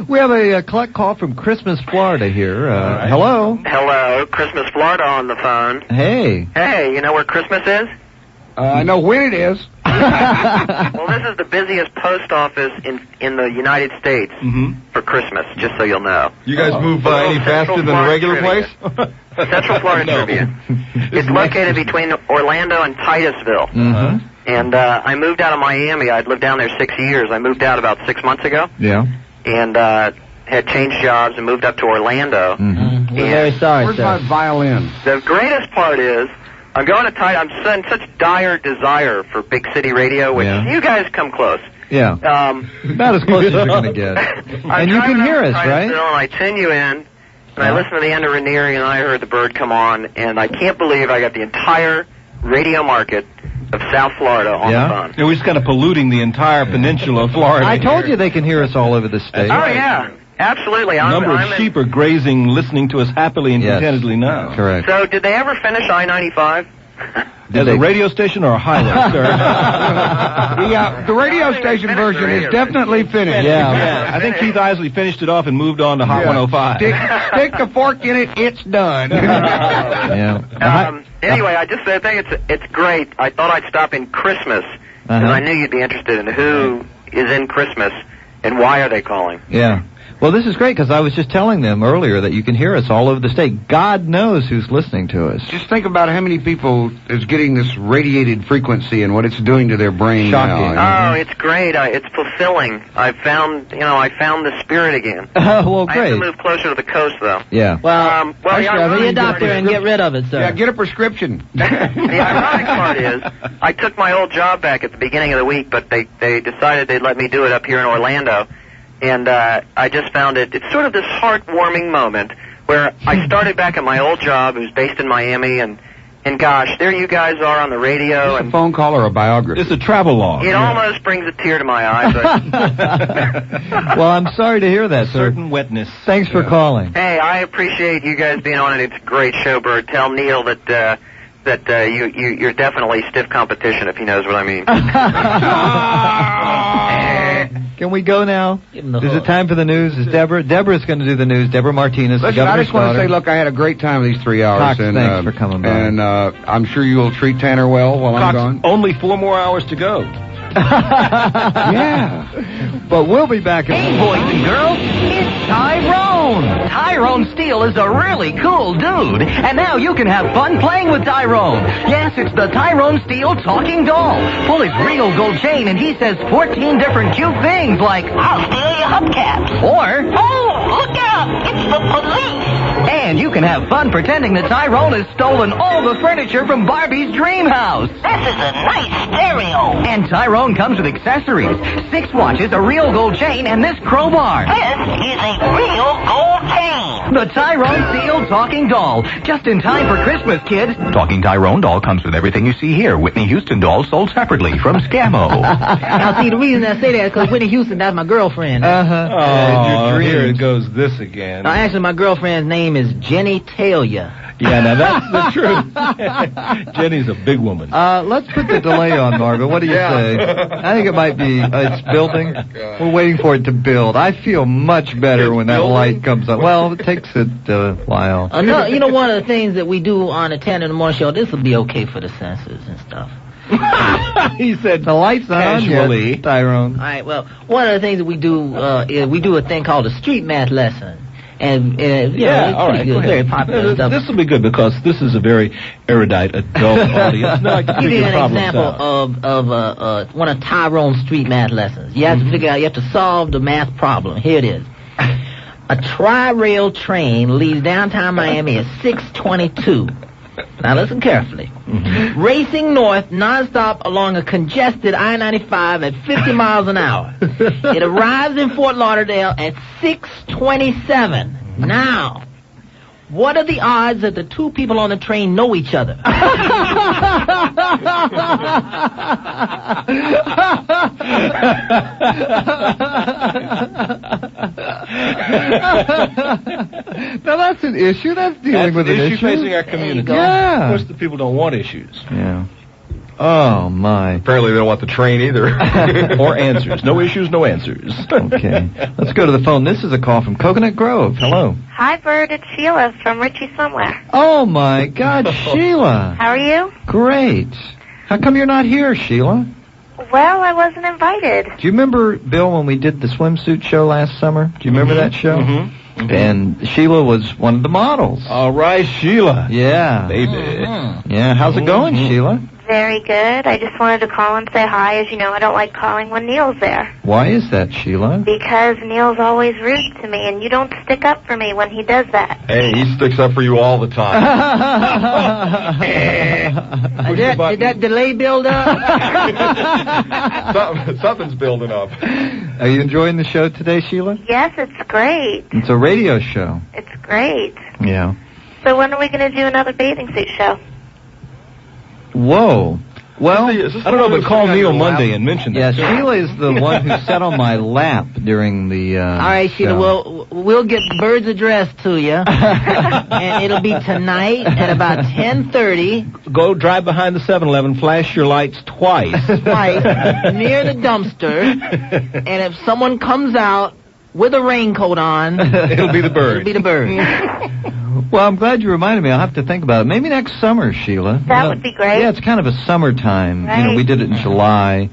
We have a call from Christmas, Florida here. Hello. Hello, Christmas, Florida on the phone. Hey. Hey, you know where Christmas is? I know when it is. Well, this is the busiest post office in the United States for Christmas, just so you'll know. You guys move any faster than a regular place? Central Florida Trivia. It's located between Orlando and Titusville. And I moved out of Miami. I'd lived down there 6 years. I moved out about 6 months ago. Yeah. And had changed jobs and moved up to Orlando. We're very sorry, Where's sir. my violin? The greatest part is I'm going to I'm in such dire desire for big city radio, which you guys come close. Yeah. About as close as you're going to get. And you can hear us, right? And I tune you in, and I listen to the end of Ranieri, and I heard the bird come on, and I can't believe I got the entire radio market of South Florida on the phone. Yeah, we're just kind of polluting the entire peninsula of Florida. I told you they can hear us all over the state. Oh, yeah. Absolutely. A number of sheep are grazing, listening to us happily and contentedly now. Correct. So, did they ever finish I-95? As a radio station or a highway, sir? The radio station version is definitely finished. Yeah. I think Keith Isley finished it off and moved on to Hot 105. Stick the fork in it, it's done. Anyway, I just think it's great. I thought I'd stop in Christmas, because I knew you'd be interested in who is in Christmas and why are they calling. Yeah. Well, this is great because I was just telling them earlier that you can hear us all over the state. God knows who's listening to us. Just think about how many people is getting this radiated frequency and what it's doing to their brain. Shocking. Now. Oh, it's great. It's fulfilling. I found the spirit again. Well, great. I have to move closer to the coast, though. Yeah. Well, see a doctor and get rid of it, sir. Yeah, get a prescription. The ironic part is, I took my old job back at the beginning of the week, but they decided they'd let me do it up here in Orlando. And I just found it's sort of this heartwarming moment where I started back at my old job. It was based in Miami, and gosh, there you guys are on the radio. A phone call or a biography? It's a travel log. It almost brings a tear to my eye. But Well, I'm sorry to hear that, sir. Certain wetness. Thanks for calling. hey, I appreciate you guys being on it. It's a great show, Bird. Tell Neil that you're definitely stiff competition, if he knows what I mean. Can we go now? Is it time for the news? Is Deborah's going to do the news. Deborah Martinez, the Listen, I governor's just want to daughter. say, look, I had a great time these 3 hours. Cox, and, thanks for coming by. And I'm sure you'll treat Tanner well while I'm gone. Only 4 more hours to go. Yeah. But we'll be back. Hey, boys and girls, it's Tyrone. Tyrone Steele is a really cool dude, and now you can have fun playing with Tyrone. Yes, it's the Tyrone Steele talking doll. Pull his real gold chain, and he says 14 different cute things like, "I'll steal your hubcaps," or, "Oh, look out, it's the police." And you can have fun pretending that Tyrone has stolen all the furniture from Barbie's dream house. This is a nice stereo. And Tyrone comes with accessories: 6 watches, a real gold chain, and this crowbar. This is a real gold chain. The Tyrone Steele talking doll. Just in time for Christmas, kids. Talking Tyrone doll comes with everything you see here. Whitney Houston doll sold separately from Scammo. Now, see, the reason I say that is because Whitney Houston, that's my girlfriend. Oh, here it goes this again. Now, actually, my girlfriend's name is Jenny Talia. Yeah, now that's the truth. Jenny's a big woman. Let's put the delay on, Marvin. What do you say? I think it might be, it's building. We're waiting for it to build. I feel much better when that light comes up. Well, it takes it a while. No, you know, one of the things that we do on the 10 in the morning show, this will be okay for the censors and stuff. He said the lights are on Casually. yet, Tyrone. All right, well, one of the things that we do is we do a thing called a street math lesson. And it's all right. pretty good, very popular stuff. This will be good because this is a very erudite adult audience. No, I can Give you figure an problems example out. of one of Tyrone's street math lessons. You have to figure out, you have to solve the math problem. Here it is. A tri-rail train leaves downtown Miami at 6:22. Now listen carefully. Racing north nonstop along a congested I-95 at 50 miles an hour. It arrives in Fort Lauderdale at 6:27. Now, what are the odds that the two people on the train know each other? Now that's an issue. That's dealing with an issue facing our community. Yeah. Of course, the people don't want issues. Yeah. Oh, my. Apparently they don't want the train either. Or answers. No issues, no answers. Okay. Let's go to the phone. This is a call from Coconut Grove. Hello. Hi, Bert. It's Sheila from Richie Somewhere. Oh, my God, Sheila. How are you? Great. How come you're not here, Sheila? Well, I wasn't invited. Do you remember, Bill, when we did the swimsuit show last summer? Do you remember that show? And Sheila was one of the models. All right, Sheila. Yeah. Baby. Yeah, how's it going, Sheila? Very good. I just wanted to call and say hi. As you know, I don't like calling when Neil's there. Why is that, Sheila? Because Neil's always rude to me, and you don't stick up for me when he does that. Hey, he sticks up for you all the time. Did that delay build up? Something's building up. Are you enjoying the show today, Sheila? Yes, it's great. It's a radio show. It's great. Yeah. So when are we going to do another bathing suit show? Whoa. Well, I don't know, but call Neil Monday and mention that. Yeah, Sheila is the one who sat on my lap during the All right, Sheila, we'll get Bird's address to you, and it'll be tonight at about 10:30. Go drive behind the 7-Eleven, flash your lights twice. Near the dumpster, and if someone comes out with a raincoat on, it'll be the Bird. It'll be the Bird. Well, I'm glad you reminded me. I'll have to think about it. Maybe next summer, Sheila. That would be great. Yeah, it's kind of a summertime. Right. You know, we did it in July.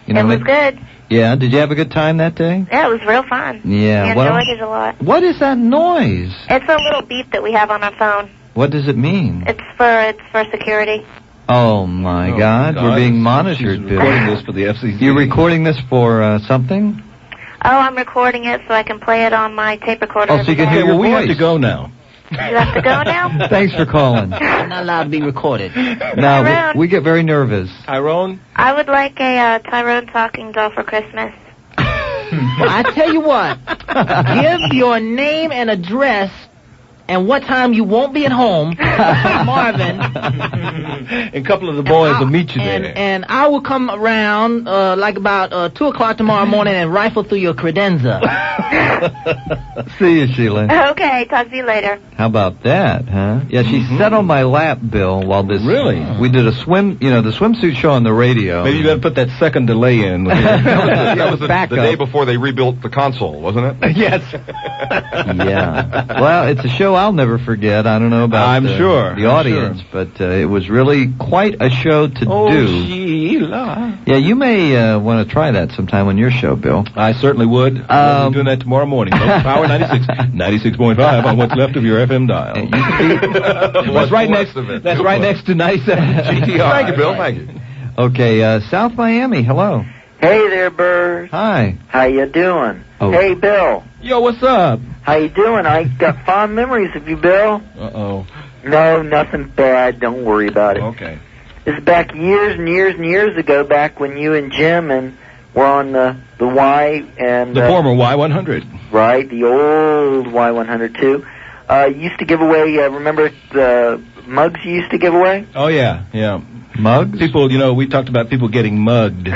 You know, It was good. Yeah, did you have a good time that day? Yeah, it was real fun. Yeah, We enjoyed it a lot. What is that noise? It's a little beep that we have on our phone. What does it mean? It's for security. Oh, my God. We're being monitored, She's Bill. recording this for the FCC. You're recording this for something? Oh, I'm recording it so I can play it on my tape recorder. Oh, so you can hear your we voice. have to go now. You have to go now? Thanks for calling. I'm not allowed to be recorded. No, we get very nervous. Tyrone? I would like a Tyrone talking doll for Christmas. Well, I tell you what, give your name and address and what time you won't be at home, Marvin. And a couple of the boys will meet you there. And I will come around like about 2 o'clock tomorrow morning and rifle through your credenza. See you, Sheila. Okay, talk to you later. How about that, huh? Yeah, she sat on my lap, Bill, while this... Really? We did the swimsuit show on the radio. Maybe you better put that second delay in. That was the day before they rebuilt the console, wasn't it? Yes. Yeah. Well, it's a show I'll never forget. I don't know about the audience, but it was really quite a show to do. Sheila. Yeah, you may want to try that sometime on your show, Bill. I certainly would. I'll be doing that tomorrow morning. Power 96, 96.5 on what's left of your FM dial. That's right next. That's right next to 97 GTR. Thank you, Bill. Thank you. Okay, South Miami. Hello. Hey there, Bird. Hi. How you doing? Oh. Hey, Bill. Yo, what's up? How you doing? I got fond memories of you, Bill. Uh-oh. No, nothing bad. Don't worry about it. Okay. This is back years and years and years ago, back when you and Jim were on the Y and... The former Y100. Right, the old Y100 too. You used to give away, remember the mugs you used to give away? Oh, yeah, yeah. Mugs? People, we talked about people getting mugged. So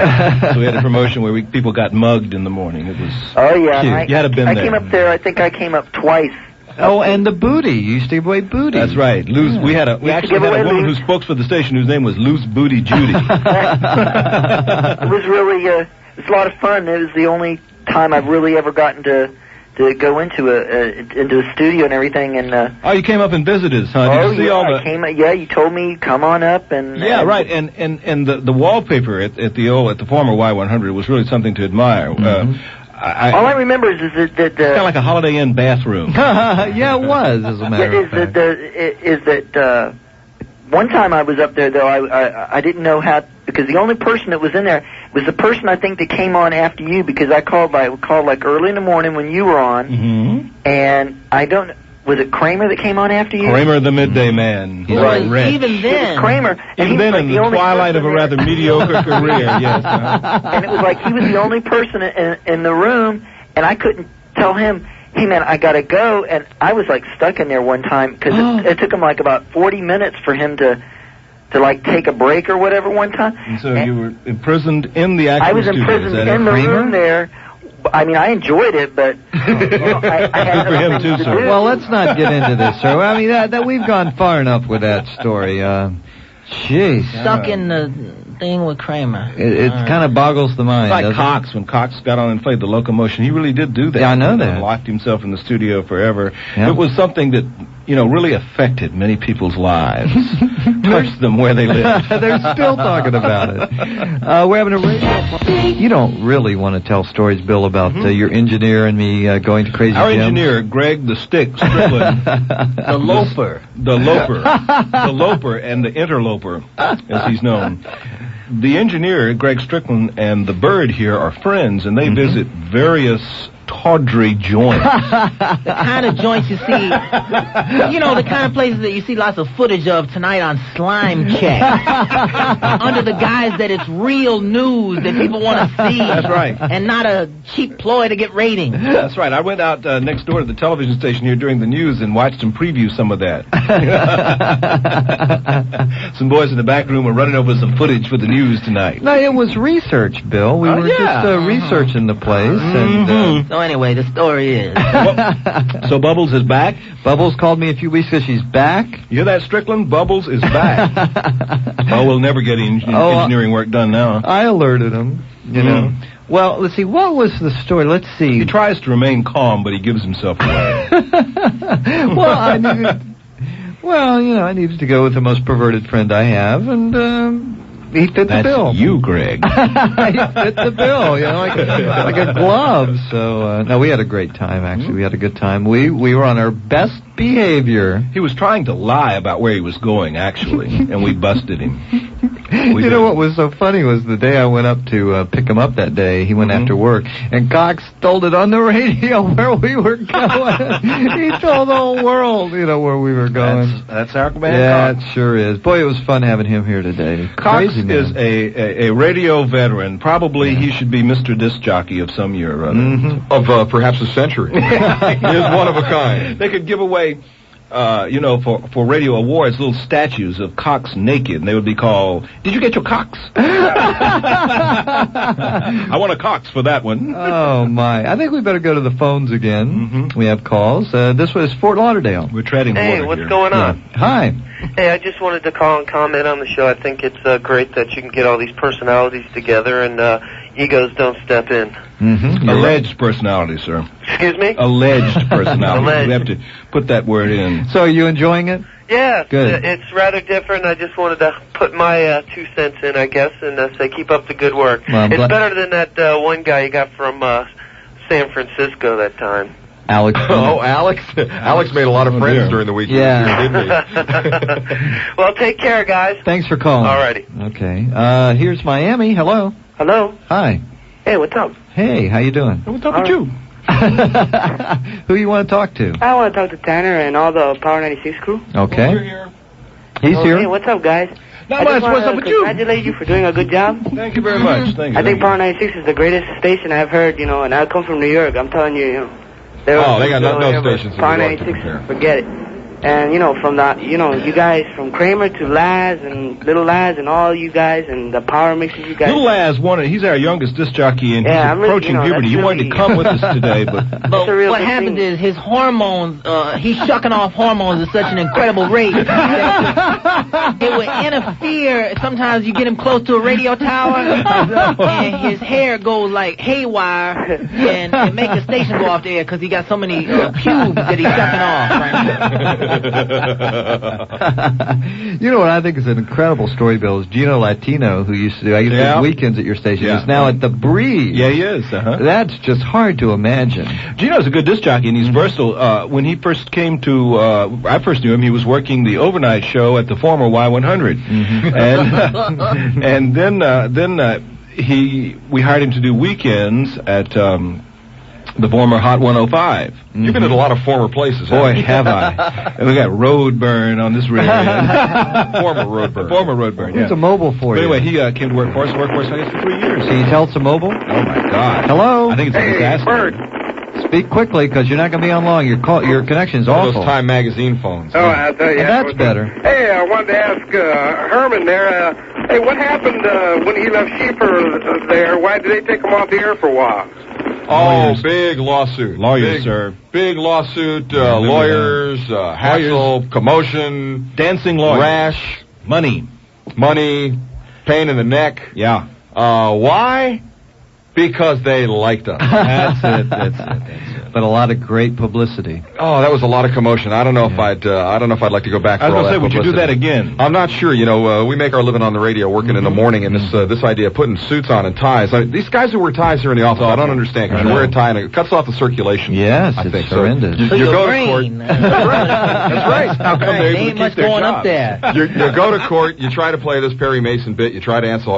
we had a promotion where people got mugged in the morning. It was Oh, yeah. cute. You had to been I there. came up there, I think I came up twice. Oh, and the booty. You used to give away booty. That's right. We actually had a woman who spoke for the station whose name was Loose Booty Judy. It was really, it was a lot of fun. It was the only time I've really ever gotten to go into a studio and everything. And oh, you came up and visited us, huh? Did you see all the... I came. Yeah, you told me come on up and. Yeah, right. And the wallpaper at the former Y100 was really something to admire. All I remember is that Kind of like a Holiday Inn bathroom. Yeah, it was, as a matter of fact. is that one time I was up there, though, I didn't know how, because the only person that was in there was the person I think that came on after you, because I called like early in the morning when you were on, and I don't, was it Kramer that came on after you? Kramer, the midday man. He's Right. rich. Even then. It was Kramer. And Even then, in the twilight of a rather mediocre career, yes. And it was like he was the only person in the room, and I couldn't tell him, hey man, I gotta go, and I was like stuck in there one time, because it took him like about 40 minutes for him to like take a break or whatever one time. And so you were imprisoned in the actual I was studio. imprisoned Is that in it? the Kramer? room there. I mean, I enjoyed it, but I had Good for him, nothing too, to sir. do. Well, let's not get into this, sir. I mean, that we've gone far enough with that story. Jeez. Stuck in the thing with Kramer. It kind of boggles the mind. Like doesn't it? Cox, when Cox got on and played the locomotion, he really did do that. Yeah, I know He that. locked himself in the studio forever. Yeah. It was something that, really affected many people's lives. Touched them where they live. They're still talking about it. We're having a radio. You don't really want to tell stories, Bill, about your engineer and me going to Crazy Our Jim. engineer, Greg the Stick Strickland. The Loper. The Loper, and the Interloper, as he's known. The engineer, Greg Strickland, and the Bird here are friends, and they visit various tawdry joints. The kind of joints you see, the kind of places that you see lots of footage of tonight on Slime Check. Under the guise that it's real news that people want to see. That's right. And not a cheap ploy to get ratings. That's right. I went out next door to the television station here during the news and watched them preview some of that. Some boys in the back room were running over some footage for the news tonight. No, it was research, Bill. We were just researching the place. And, So anyway, the story is. So Bubbles is back? Bubbles called me a few weeks ago. She's back. You hear that, Strickland? Bubbles is back. We'll never get engineering work done now. I alerted him, you know. Well, let's see. What was the story? Let's see. He tries to remain calm, but he gives himself away. I needed to go with the most perverted friend I have, and he fit the bill. That's you, Greg. He fit the bill, like a glove. So, no, we had a great time, actually. We had a good time. We were on our best behavior. He was trying to lie about where he was going, actually, and we busted him. You know what was so funny was the day I went up to pick him up that day, he went after work, and Cox told it on the radio where we were going. He told the whole world, where we were going. That's our man, Yeah, Cox. it sure is. Boy, it was fun having him here today. Cox Crazy man. is a radio veteran. Probably he should be Mr. Disc Jockey of some year or other. Of perhaps a century. He is one of a kind. They could give away, for radio awards, little statues of Cox naked, and they would be called, "Did you get your Cox?" I want a Cox for that one. Oh, my. I think we better go to the phones again. We have calls. This was Fort Lauderdale. We're treading Hey, water what's here. going on? Hi. Hey, I just wanted to call and comment on the show. I think it's great that you can get all these personalities together and egos don't step in. Alleged personality, sir. Excuse me? Alleged personality. Alleged. We have to put that word in. So are you enjoying it? Yeah, Good. it's rather different. I just wanted to put my 2 cents in, I guess, and say keep up the good work. Well, I'm it's glad- better than that one guy you got from San Francisco that time. Alex. Oh, Alex. Alex made a lot of friends during the week. Yeah. Didn't Well, take care, guys. Thanks for calling. Alrighty. Okay. Here's Miami. Hello. Hello. Hi. Hey, what's up? Hey, how you doing? What's up with you? Who you want to talk to? I want to talk to Tanner and all the Power 96 crew. Okay. Here. He's here. Hey, what's up, guys? Not I much. just What's wanna up with you? congratulate you for doing a good job. Thank you very much. Thank you. I think Power 96 is the greatest station I've heard, and I come from New York. I'm telling you, they got no stations in Power New York to 96, compare. forget it. And, from that, you guys, from Kramer to Laz and Little Laz and all you guys and the power mixes you guys. Little Laz he's our youngest disc jockey, and Yeah, he's I'm really- approaching puberty. that's He wanted to really- come with us today, but But what happens is his hormones, he's shucking off hormones at such an incredible rate that it would interfere. Sometimes you get him close to a radio tower, and his hair goes like haywire, and make the station go off the air because he got so many pubes that he's sucking off. Right? You know what I think is an incredible story, Bill, is Gino Latino, who used to do weekends at your station, is now at the Breeze. Yeah, he is. That's just hard to imagine. Gino's a good disc jockey, and he's versatile. When he first came to, I first knew him, he was working the overnight show at the former Y100. And then we hired him to do weekends at the former Hot 105. You've been at a lot of former places, Boy, haven't you? have I. And we got Roadburn on this radio. Former Roadburn. Former Roadburn, yeah. It's a mobile for But you. anyway, he came to work for us, I guess, for 3 years. Can you tell it's a mobile? Oh, my God. Hello? I think it's a disaster. Bert. Speak quickly, because you're not going to be on long. Your connection's One of awful. those Time magazine phones. Oh, I'll tell you. That's better. Hey, I wanted to ask Herman there. Hey, what happened when he left Schieffer there? Why did they take him off the air for a while? Oh, big lawsuit. Lawyers, sir. Big lawsuit, lawyers, hassle, commotion. Dancing lawyers. Rash. Money. Pain in the neck. Yeah. Why? Because they liked us. That's it. But a lot of great publicity. Oh, that was a lot of commotion. I don't know if I'd like to go back. I was going to say, would you do that again? I'm not sure. You know, we make our living on the radio, working in the morning, and this idea of putting suits on and ties. These guys who wear ties here in the office, I don't understand, because you wear a tie and it cuts off the circulation. Yes, I it's think horrendous. So you your go brain. to court. That's right. How come There ain't much going up there. You go to court. You try to play this Perry Mason bit. You try to answer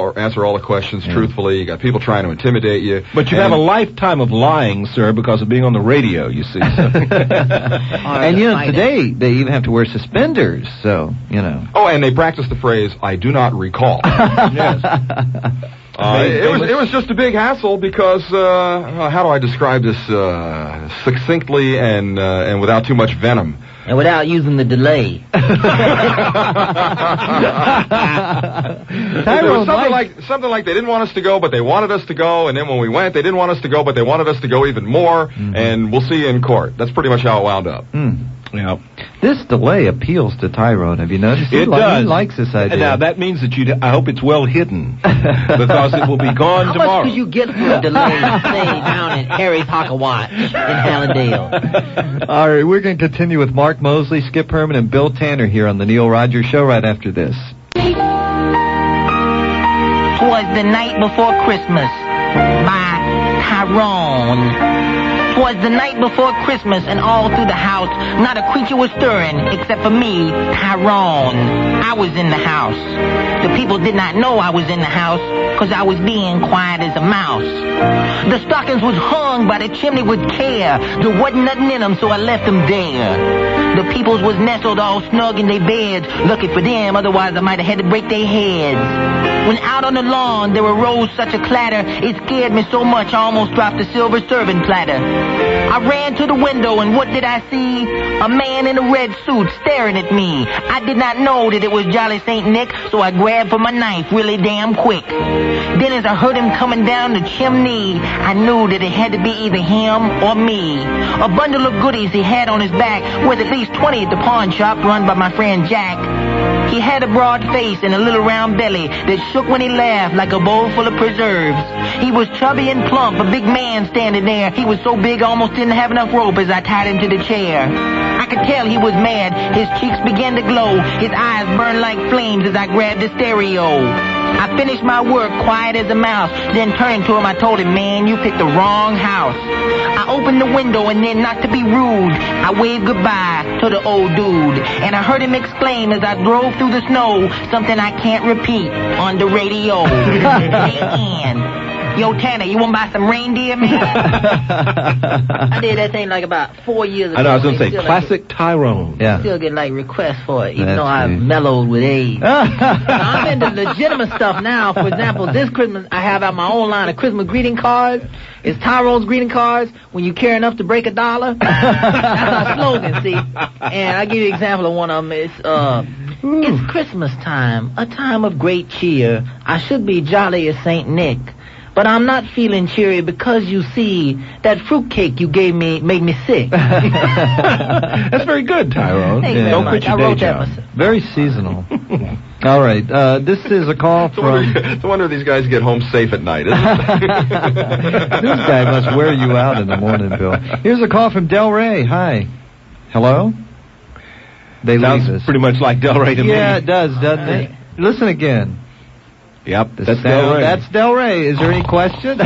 all the questions truthfully. You got people trying to intimidate you. But you have a lifetime of lying, sir, because of being on the radio, you see. And, you know, today they even have to wear suspenders, so, you know. Oh, and they practice the phrase, I do not recall. Yes. It was just a big hassle because, how do I describe this succinctly and without too much venom? And without using the delay. It was something like they didn't want us to go, but they wanted us to go, and then when we went, they didn't want us to go, but they wanted us to go even more, and we'll see you in court. That's pretty much how it wound up. Yeah. This delay appeals to Tyrone. Have you noticed? It does. He likes this idea. Now, that means that I hope it's well hidden, because it will be gone How tomorrow. much do you get for a delay stay down at Harry's Hocker Watch in Hallandale? All right, we're going to continue with Mark Mosley, Skip Herman, and Bill Tanner here on the Neil Rogers Show right after this. Twas the night before Christmas by Tyrone. 'Twas the night before Christmas, and all through the house, not a creature was stirring, except for me, Tyrone. I was in the house. The people did not know I was in the house, 'cause I was being quiet as a mouse. The stockings was hung by the chimney with care. There wasn't nothing in them, so I left them there. The peoples was nestled all snug in their beds. Lucky for them, otherwise I might have had to break their heads. When out on the lawn there arose such a clatter, it scared me so much I almost dropped the silver serving platter. I ran to the window, and what did I see? A man in a red suit staring at me. I did not know that it was Jolly St. Nick, so I grabbed for my knife really damn quick. Then as I heard him coming down the chimney, I knew that it had to be either him or me. A bundle of goodies he had on his back, worth at least 20 at the pawn shop run by my friend Jack. He had a broad face and a little round belly that shook when he laughed like a bowl full of preserves. He was chubby and plump, a big man standing there. He was so big I almost didn't have enough rope as I tied him to the chair. I could tell he was mad. His cheeks began to glow. His eyes burned like flames as I grabbed the stereo. I finished my work quiet as a mouse. Then turning to him, I told him, man, you picked the wrong house. I opened the window, and then, not to be rude, I waved goodbye to the old dude. And I heard him exclaim as I drove through the snow, something I can't repeat on the radio. Hey, Ann. Yo, Tanner, you want to buy some reindeer, man? I did that thing like about 4 years ago. I know, I was going to say, Still, classic Tyrone. I still get like requests for it, even That's though I've neat. mellowed with age. Now, I'm into legitimate stuff now. For example, this Christmas, I have out my own line of Christmas greeting cards. It's Tyrone's greeting cards. When you care enough to break a dollar. That's our slogan, see? And I'll give you an example of one of them. It's Christmas time, a time of great cheer. I should be jolly as St. Nick. But I'm not feeling cheery because, you see, that fruitcake you gave me made me sick. That's very good, Tyrone. Thank you very Don't much. quit your I day wrote that job. myself. Very seasonal. All right, this is a call from... It's a wonder these guys get home safe at night, isn't it? This guy must wear you out in the morning, Bill. Here's a call from Del Rey. Hi. Hello? They Sounds leave us. pretty much like Del Rey to me. Yeah, it does, doesn't it? Listen again. Yep, that's Del Rey. That's Del Rey. Is there any question?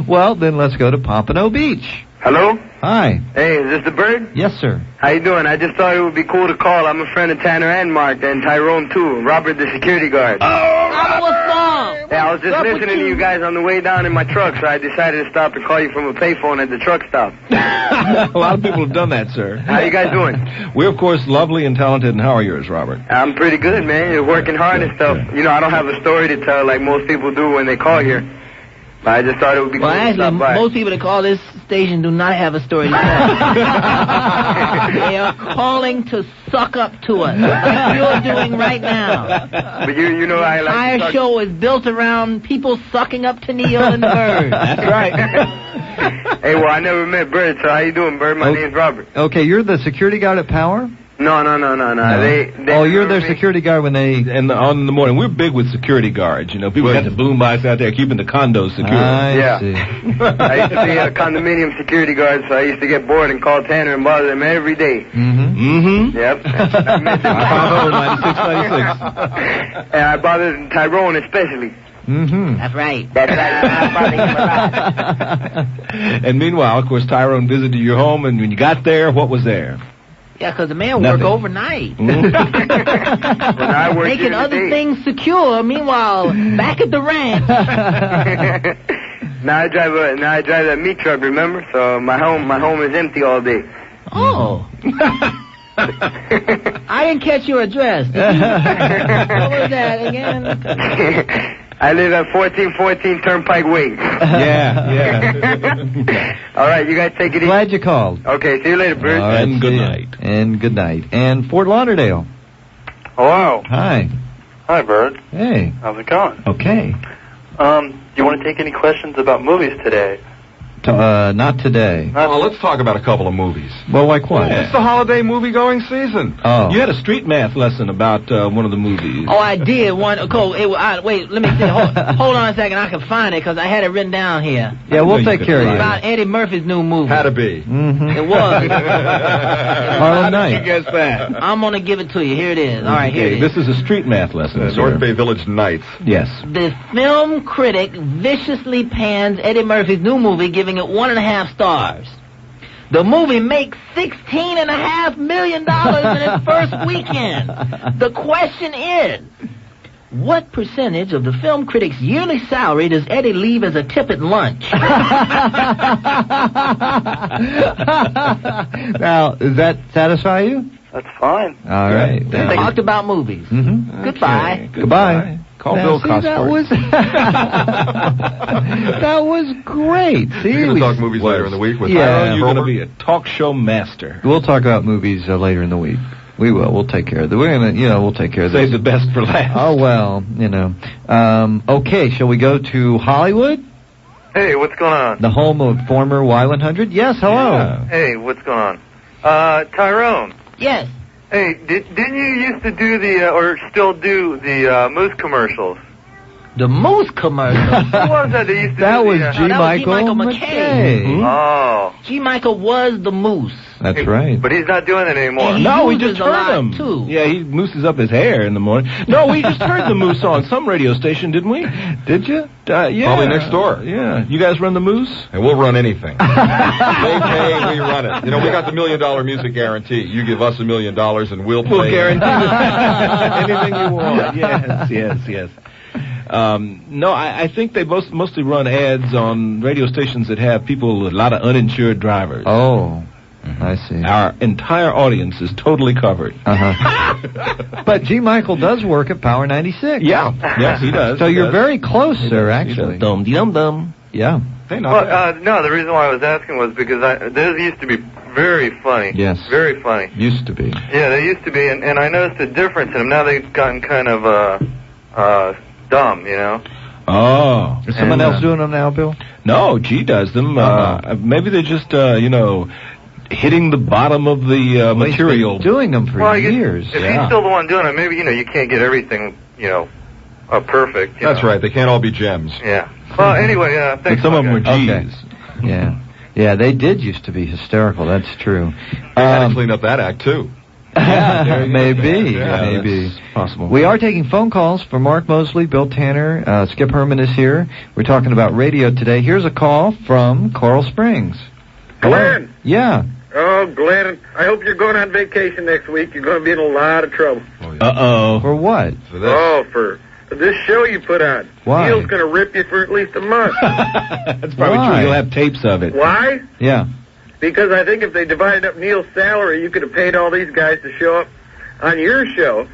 Well, then let's go to Pompano Beach. Hello? Hi. Hey, is this the Bird? Yes, sir. How you doing? I just thought it would be cool to call. I'm a friend of Tanner and Mark and Tyrone, too. Robert, the security guard. Robert, what's up? Yeah, I was just listening to you guys on the way down in my truck, so I decided to stop and call you from a payphone at the truck stop. A lot of people have done that, sir. How you guys doing? We're, of course, lovely and talented, and how are yours, Robert? I'm pretty good, man. You're working hard and stuff. You know, I don't have a story to tell like most people do when they call here. But I just thought it would be cool to Actually, stop by. most people that call this station do not have a story to tell. They are calling to suck up to us, like you're doing right now. But you know, I like Our to talk- show is built around people sucking up to Neil and the Bird. That's right. Hey, well, I never met Bird, so how you doing, Bird? My name's Robert. Okay, you're the security guard at Power? No. They You're their security guard when they... And on the morning, we're big with security guards. You know, people got the boom box out there keeping the condos secure. Yeah. see. I used to be a condominium security guard, so I used to get bored and call Tanner and bother them every day. Mm-hmm. Yep. I met them. 9696. And I bothered Tyrone especially. Mm-hmm. That's right. That's right. I bothered him a lot. And meanwhile, of course, Tyrone visited your home, and when you got there, what was there? Yeah, because the man Nothing. work overnight. When I worked Making during the other day. things secure. Meanwhile, back at the ranch. Now I drive that meat truck, remember? So my home is empty all day. Oh. I didn't catch your address. Did you? What was that again? I live at 1414 Turnpike Way. Yeah. All right, you guys take it easy. Glad you called. Okay, see you later, Bruce. All right, And good see ya. night. And good night. And Fort Lauderdale. Hello. Hi. Hi, Bird. Hey. How's it going? Okay. You want to take any questions about movies today? Not today. Well, let's talk about a couple of movies. Well, like what? It's the holiday movie-going season. Oh. You had a street math lesson about one of the movies. Oh, I did. Wait, let me see. Hold on a second. I can find it because I had it written down here. Yeah, we'll take care of you. About Eddie Murphy's new movie. Had to be. Mm-hmm. It was. Harlem Night. guess that? I'm going to give it to you. Here it is. All right, here it is. This is a street math lesson. sir. North Bay Village Nights. Yes. The film critic viciously pans Eddie Murphy's new movie, giving it 1.5 stars. The movie makes $16.5 million in its first weekend. The question is, what percentage of the film critic's yearly salary does Eddie leave as a tip at lunch? Now, does that satisfy you? That's fine. All right. We talked about movies. Mm-hmm. Goodbye. Goodbye. Call Now, Bill see, Cosper. That was great. See, We're going we to talk movies later in the week with Yeah. Tyrone. You're going to be a talk show master. We'll talk about movies later in the week. We will. We'll take care of it. We're gonna, we'll take care of this. Save the best for last. Oh well, Okay, shall we go to Hollywood, Hey, what's going on? the home of former Y100? Yes. Hello. Yeah. Hey, what's going on? Tyrone. Yes. Hey, didn't you used to do or still do the Moose commercials? The Moose commercial. Who was that used to That do was the, G. Michael McKay. Oh. G. Michael was the Moose. That's right. But he's not doing it anymore. And he No, we uses just a heard lot, him. too. Yeah, he mooses up his hair in the morning. No, we just heard the moose on some radio station, didn't we? Did you? Yeah. Probably next door. Yeah. You guys run the moose? And we'll run anything. They pay, we run it. We got the $1 million music guarantee. You give us $1 million and we'll pay. We'll guarantee anything you want. Yes. No, I think they mostly run ads on radio stations that have people with a lot of uninsured drivers. Oh, I see. Our entire audience is totally covered. But G. Michael does work at Power 96. Yeah. Yes, he does. So He you're does. very close, He sir. does. Actually. Dum-de-dum-dum. Yeah. No, the reason why I was asking was because those used to be very funny. Yes. Very funny. Used to be. Yeah, they used to be, and I noticed a difference in them. Now they've gotten kind of dumb, Oh. Is someone else doing them now, Bill? No, G does them. Maybe they're just, hitting the bottom of the material. He's been doing them for Well, I guess years. If he's still the one doing it, maybe you can't get everything perfect. That's right. They can't all be gems. Yeah. Well, anyway, thanks. But some of them were G's. Okay. Yeah. Yeah, they did used to be hysterical. That's true. They had to clean up that act, too. Maybe. That's possible. We are taking phone calls for Mark Mosley, Bill Tanner. Skip Herman is here. We're talking about radio today. Here's a call from Coral Springs. Glenn. Yeah. Oh, Glenn, I hope you're going on vacation next week. You're going to be in a lot of trouble. Uh-oh. For what? For this show you put on. Why? Neil's going to rip you for at least a month. That's probably true. You'll have tapes of it. Why? Yeah. Because I think if they divided up Neil's salary, you could have paid all these guys to show up on your show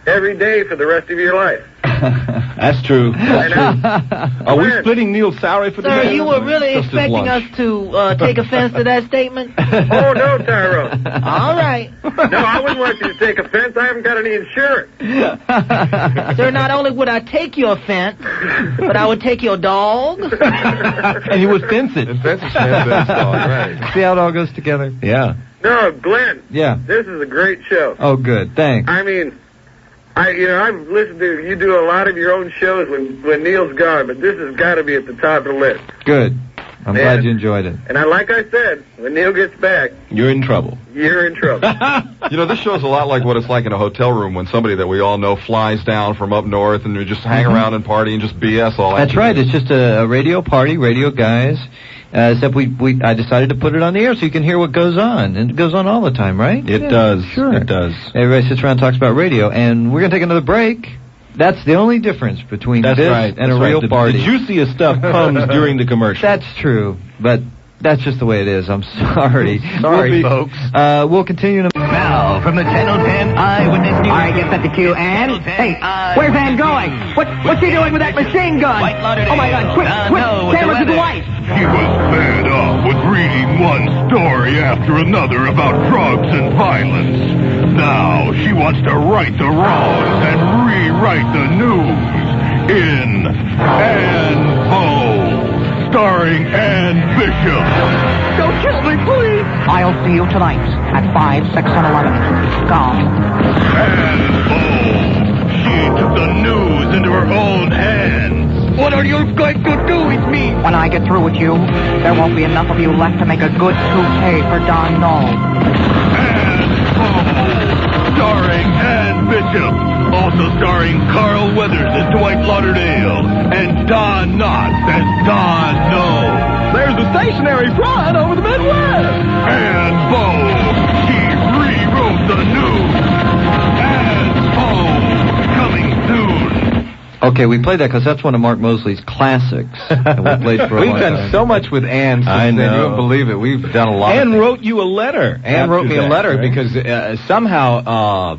every day for the rest of your life. That's true. Are we splitting Neil's salary for the Sir, day? you were really Just his expecting lunch. us to take offense to that statement? Oh, no, Tyrone. All right. No, I wouldn't want you to take offense. I haven't got any insurance. Sir, not only would I take your offense, but I would take your dog. And you would fence it. Right. See how it all goes together? Yeah. No, Glenn. Yeah. This is a great show. Oh, good. Thanks. I mean, I've listened to you do a lot of your own shows when Neil's gone, but this has got to be at the top of the list. Good. I'm glad you enjoyed it. And like I said, when Neil gets back, you're in trouble. You're in trouble. This show's a lot like what it's like in a hotel room when somebody that we all know flies down from up north and we just hang around and party and just BS all That's right. It's just a radio party, radio guys. Except I decided to put it on the air so you can hear what goes on. And it goes on all the time, right? It does. Sure. It does. Everybody sits around and talks about radio. And we're going to take another break. That's the only difference between this and a real party. The juiciest stuff comes during the commercial. That's true. But that's just the way it is. I'm sorry. Folks. We'll continue to... Now, from the Channel 10 Eyewitness News. All right, get set to cue, Ann. Hey, where's Ann going? What's she doing with that machine gun? Oh, my God, quick, camera to the white. She was fed up with reading one story after another about drugs and violence. Now she wants to right the wrongs and rewrite the news in Ann Bo, starring Ann Bishop. Don't kill me, please. I'll see you tonight at 5, 6, and 11. Gone. Ann Bo. She took the news into her own hands. What are you going to do with me? When I get through with you, there won't be enough of you left to make a good toupee for Don Knoll. Starring Ann Bishop, also starring Carl Weathers as Dwight Lauderdale, and Don Knotts as Don No. There's the stationary pride over the Midwest. Ann Bo, she rewrote the news. Ann Bo, coming soon. Okay, we played that because that's one of Mark Mosley's classics. And we played for a We've long done time. so much with Ann since then. You won't believe it. We've done a lot. Ann wrote you a letter. Ann wrote me a letter right? because somehow,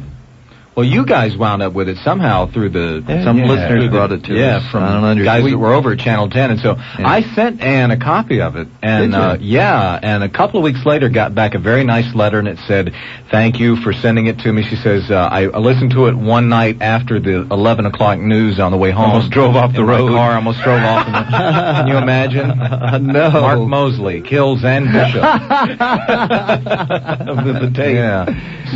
well, you guys wound up with it somehow through the... Some listeners brought it to us. from I don't understand. guys that were over at Channel 10. And so I sent Ann a copy of it. And, and a couple of weeks later got back a very nice letter, and it said, thank you for sending it to me. She says, I listened to it one night after the 11 o'clock news on the way home. Almost drove off the road. My car almost drove off. Can you imagine? No. Mark Mosley kills Ann Bishop. the tape. Yeah.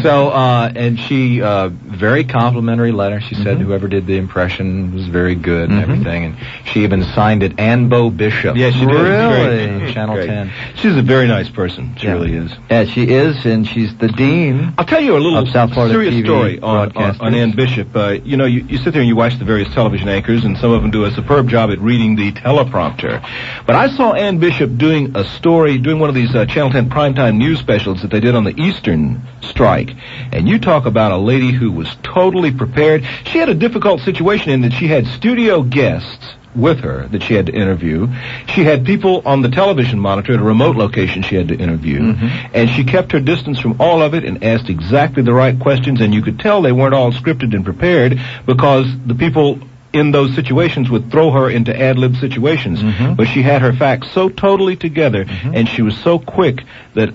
So, and she, very complimentary letter. She said whoever did the impression was very good and everything. And she even signed it Ann Bo Bishop. Yeah, she did. Really? Channel Great. 10. She's a very nice person. She really is. Yeah, she is, and she's the dean. I'll tell you a little of South Florida serious TV story on Ann Bishop. You sit there and you watch the various television anchors, and some of them do a superb job at reading the teleprompter. But I saw Ann Bishop doing a story, doing one of these Channel 10 primetime news specials that they did on the Eastern strike. And you talk about a lady who was totally prepared. She had a difficult situation in that she had studio guests with her that she had to interview. She had people on the television monitor at a remote location she had to interview. And she kept her distance from all of it and asked exactly the right questions, and you could tell they weren't all scripted and prepared because the people in those situations would throw her into ad-lib situations. But she had her facts so totally together, and she was so quick that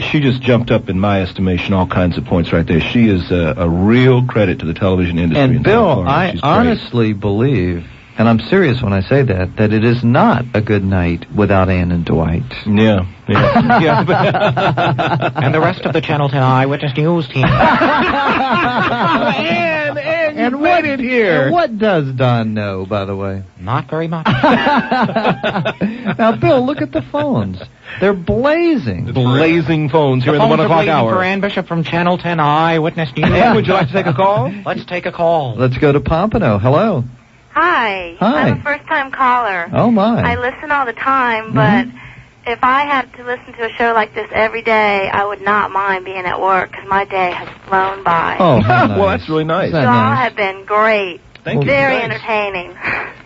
she just jumped up, in my estimation, all kinds of points right there. She is a real credit to the television industry. And in Bill, South Florida. I She's great. honestly believe, and I'm serious when I say that it is not a good night without Ann and Dwight. Yeah. And the rest of the Channel 10 Eyewitness News team. Ann, And made it here. And what does Don know, by the way? Not very much. Now, Bill, look at the phones. They're blazing. Blazing phones here in the 1 o'clock hour. For Ann Bishop from Channel 10 Eyewitness News. Ann, would you like to take a call? Let's take a call. Let's go to Pompano. Hello. Hi. Hi. I'm a first-time caller. Oh, my. I listen all the time, but if I had to listen to a show like this every day, I would not mind being at work because my day has flown by. Oh, how nice. Well, that's really nice. You all have been great. Thank you. Very Thanks. entertaining.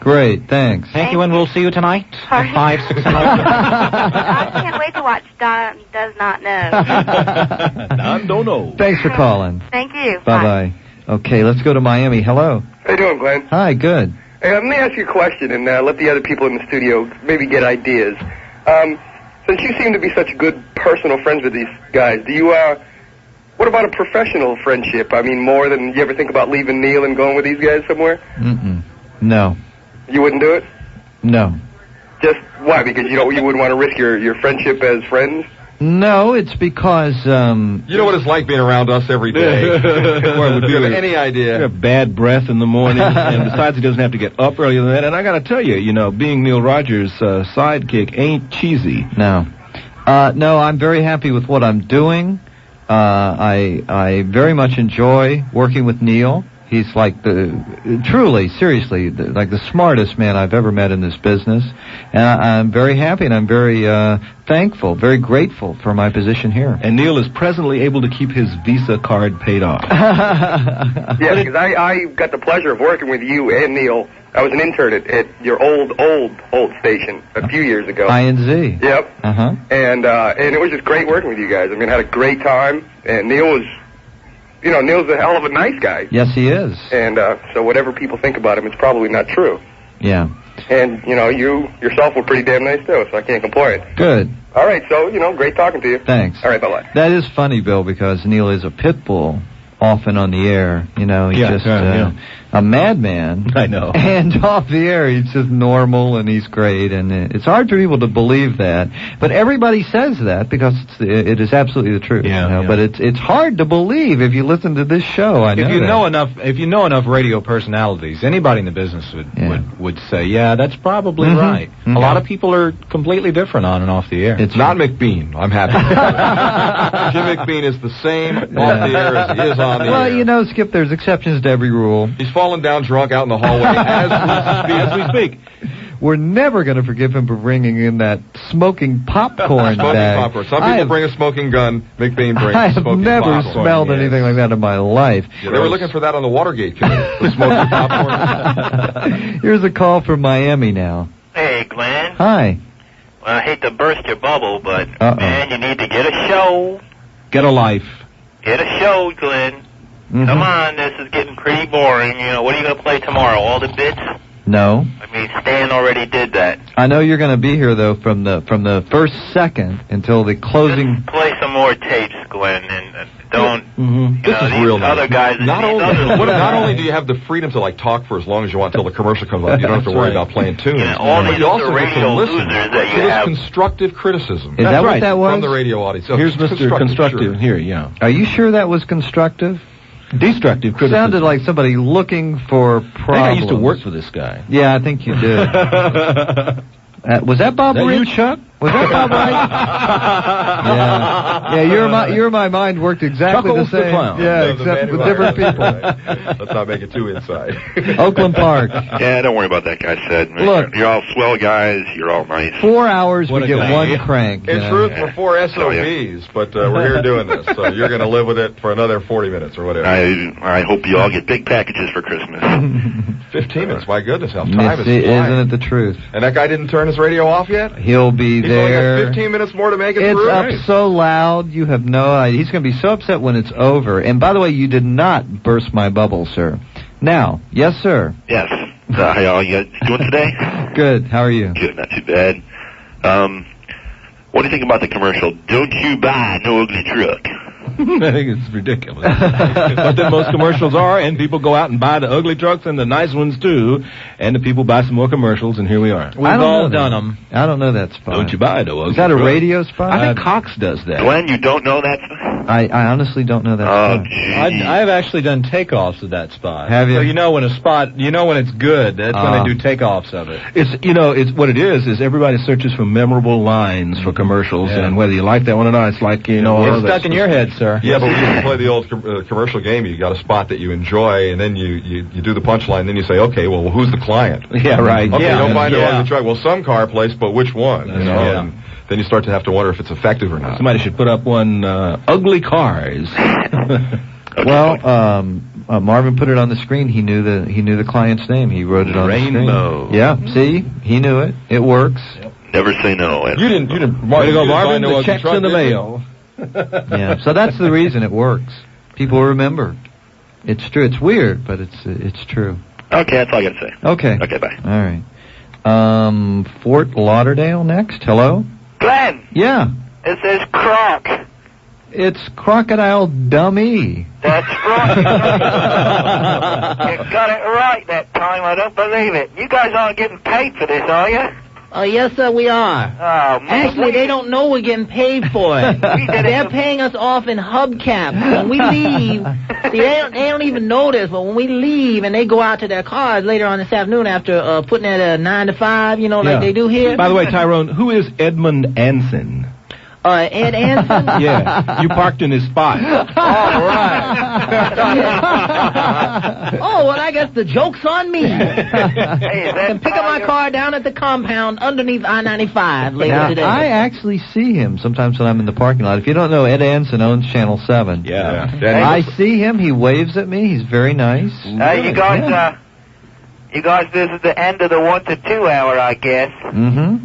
Great, thanks. Thank you, and we'll see you tonight at 5, 6, and 11. I can't wait to watch Don Does Not Know. Don don't know. Thanks for calling. Thank you. Bye-bye. Okay, let's go to Miami. Hello. How you doing, Glenn? Hi, good. Hey, let me ask you a question and let the other people in the studio maybe get ideas. Since you seem to be such good personal friends with these guys, do you, what about a professional friendship? I mean, more than you ever think about leaving Neil and going with these guys somewhere? No. You wouldn't do it? No. Just why? Because you wouldn't want to risk your friendship as friends? No, it's because, You know what it's like being around us every day. Well, it would Do be you have any idea? You have bad breath in the morning, and besides, he doesn't have to get up earlier than that. And I got to tell you, being Neil Rogers' sidekick ain't cheesy. No. No, I'm very happy with what I'm doing. I very much enjoy working with Neil. He's like truly, seriously, like the smartest man I've ever met in this business. And I'm very happy and I'm very thankful, very grateful for my position here. And Neil is presently able to keep his Visa card paid off. Yeah, because I got the pleasure of working with you and Neil. I was an intern at your old station a few years ago. INZ. Yep. Uh-huh. And it was just great working with you guys. I mean, I had a great time, and Neil was, Neil's a hell of a nice guy. Yes, he is. And so whatever people think about him, it's probably not true. Yeah. And, you yourself were pretty damn nice, too, so I can't complain. Good. All right, so, great talking to you. Thanks. All right, bye-bye. That is funny, Bill, because Neil is a pit bull, often on the air. He's a madman. I know. And off the air, he's just normal, and he's great. And it's hard for people to believe that. But everybody says that because it is absolutely the truth. Yeah. But it's hard to believe if you listen to this show. If you know enough radio personalities, anybody in the business would say, yeah, that's probably right. Mm-hmm. A lot of people are completely different on and off the air. It's not McBean. I'm happy. Jim McBean is the same off the air as he is on the air. Well, Skip, there's exceptions to every rule. He's fallen down drunk out in the hallway as we speak. We're never going to forgive him for bringing in that smoking popcorn bag. Popcorn. Some people bring a smoking gun. McBean brings I have smoking never popcorn. smelled anything like that in my life. Yeah, they were looking for that on the Watergate committee. The smoking popcorn. Here's a call from Miami now. Hey, Glenn. Hi. Well, I hate to burst your bubble, but, man, you need to get a show. Get a life. Get a show, Glenn. Mm-hmm. Come on, this is getting pretty boring. What are you going to play tomorrow? All the bits? No. I mean, Stan already did that. I know you're going to be here though from the first second until the closing. Just play some more tapes, Glenn, and don't. This is these real nice. other guys. Not only do you have the freedom to talk for as long as you want until the commercial comes on, you don't have to worry about playing tunes. All these you also have to radio listen losers that to you this have. constructive criticism. Is that what that was? From the radio audience. So Here's Mr. Constructive. Sure. Here, yeah. Are you sure that was constructive? Destructive criticism. Sounded like somebody looking for problems. I think I used to work for this guy. Yeah, I think you did. Was that Bob Wright? You, Chuck? Was that Bob Wright? Yeah, your my mind worked exactly Chuckles the same. the clown. Yeah, No, except with different people. Let's not make it too inside. Oakland Park. Yeah, don't worry about that guy said. Look. You're all swell guys. You're all nice. 4 hours, What we a get guy. one crank. In truth, we're 4 SOBs, but we're here doing this, so you're going to live with it for another 40 minutes or whatever. I hope you all get big packages for Christmas. 15 minutes, my goodness, how time is Isn't flying. it the truth? And that guy didn't turn his radio off yet? He'll be He's there. only got 15 minutes more to make it It's through? up so loud, you have no idea. He's going to be so upset when it's over. And by the way, you did not burst my bubble, sir. Now, yes, sir. Yes. How y'all you guys doing today? Good. How are you? Good, not too bad. What do you think about the commercial? Don't you buy no ugly truck. I think it's ridiculous. But then most commercials are, and people go out and buy the ugly trucks and the nice ones too, and the people buy some more commercials, and here we are. We've all done them. I don't know that spot. Don't you buy the ugly Is that a truck? radio spot? I think Cox does that. Glenn, you don't know that? I honestly don't know that spot. I've actually done takeoffs of that spot. Have you? So you know when a spot, you know when it's good. That's when they do takeoffs of it. It's what it is everybody searches for memorable lines for commercials, and whether you like that one or not, it's like, It's stuck in your head, sir. Yeah, but when you play the old commercial game, you got a spot that you enjoy, and then you do the punchline, and then you say, okay, well, who's the client? Yeah, right. Okay, Yeah. don't find it Yeah. on the truck. Well, some car place, but which one? You know? Yeah. And then you start to have to wonder if it's effective or not. Somebody should put up one, ugly cars. Well, Marvin put it on the screen. He knew the client's name. He wrote it on Rainbow. the screen. Yeah, see? He knew it. It works. Never say no. You didn't. Way to go, you didn't Marvin. find no The ugly check's truck, in the did you? mail. Yeah, so that's the reason it works. People remember. It's true. It's weird, but it's true. Okay, that's all I got to say. Okay. Okay, bye. All right. Fort Lauderdale next. Hello? Glenn, Yeah. it says Croc. It's Crocodile Dummy. That's right. You got it right that time. I don't believe it. You guys aren't getting paid for this, are you? Oh, yes, sir, we are. Oh, man. Actually, they don't know we're getting paid for it. They're paying us off in hubcaps. When we leave, see, they don't even know this, but when we leave and they go out to their cars later on this afternoon after putting it at 9 to 5, like they do here. By the way, Tyrone, who is Edmund Anson? Ed Anson? Yeah, you parked in his spot. All right. Oh, well, I guess the joke's on me. And pick up my car down at the compound underneath I-95 later Now, today. I actually see him sometimes when I'm in the parking lot. If you don't know, Ed Anson owns Channel 7. Yeah. I see him. He waves at me. He's very nice. You guys visit the end of the 1 to 2 hour, I guess,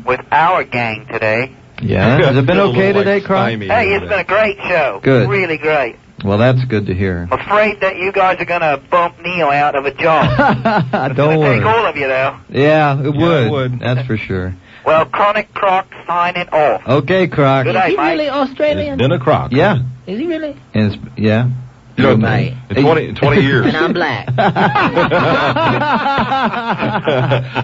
with our gang today. Yeah. Has it been okay today, Croc? Hey, it's been a great show. Good. Really great. Well, that's good to hear. I'm afraid that you guys are going to bump Neil out of a job. Don't worry. Take all of you, though. Yeah, it would. That's for sure. Well, Chronic Croc signing off. Okay, Croc. Good Is night, he Mike. really Australian? Been a croc. Yeah. Is he really? And yeah. You know, Right. in 20 years. And I'm black.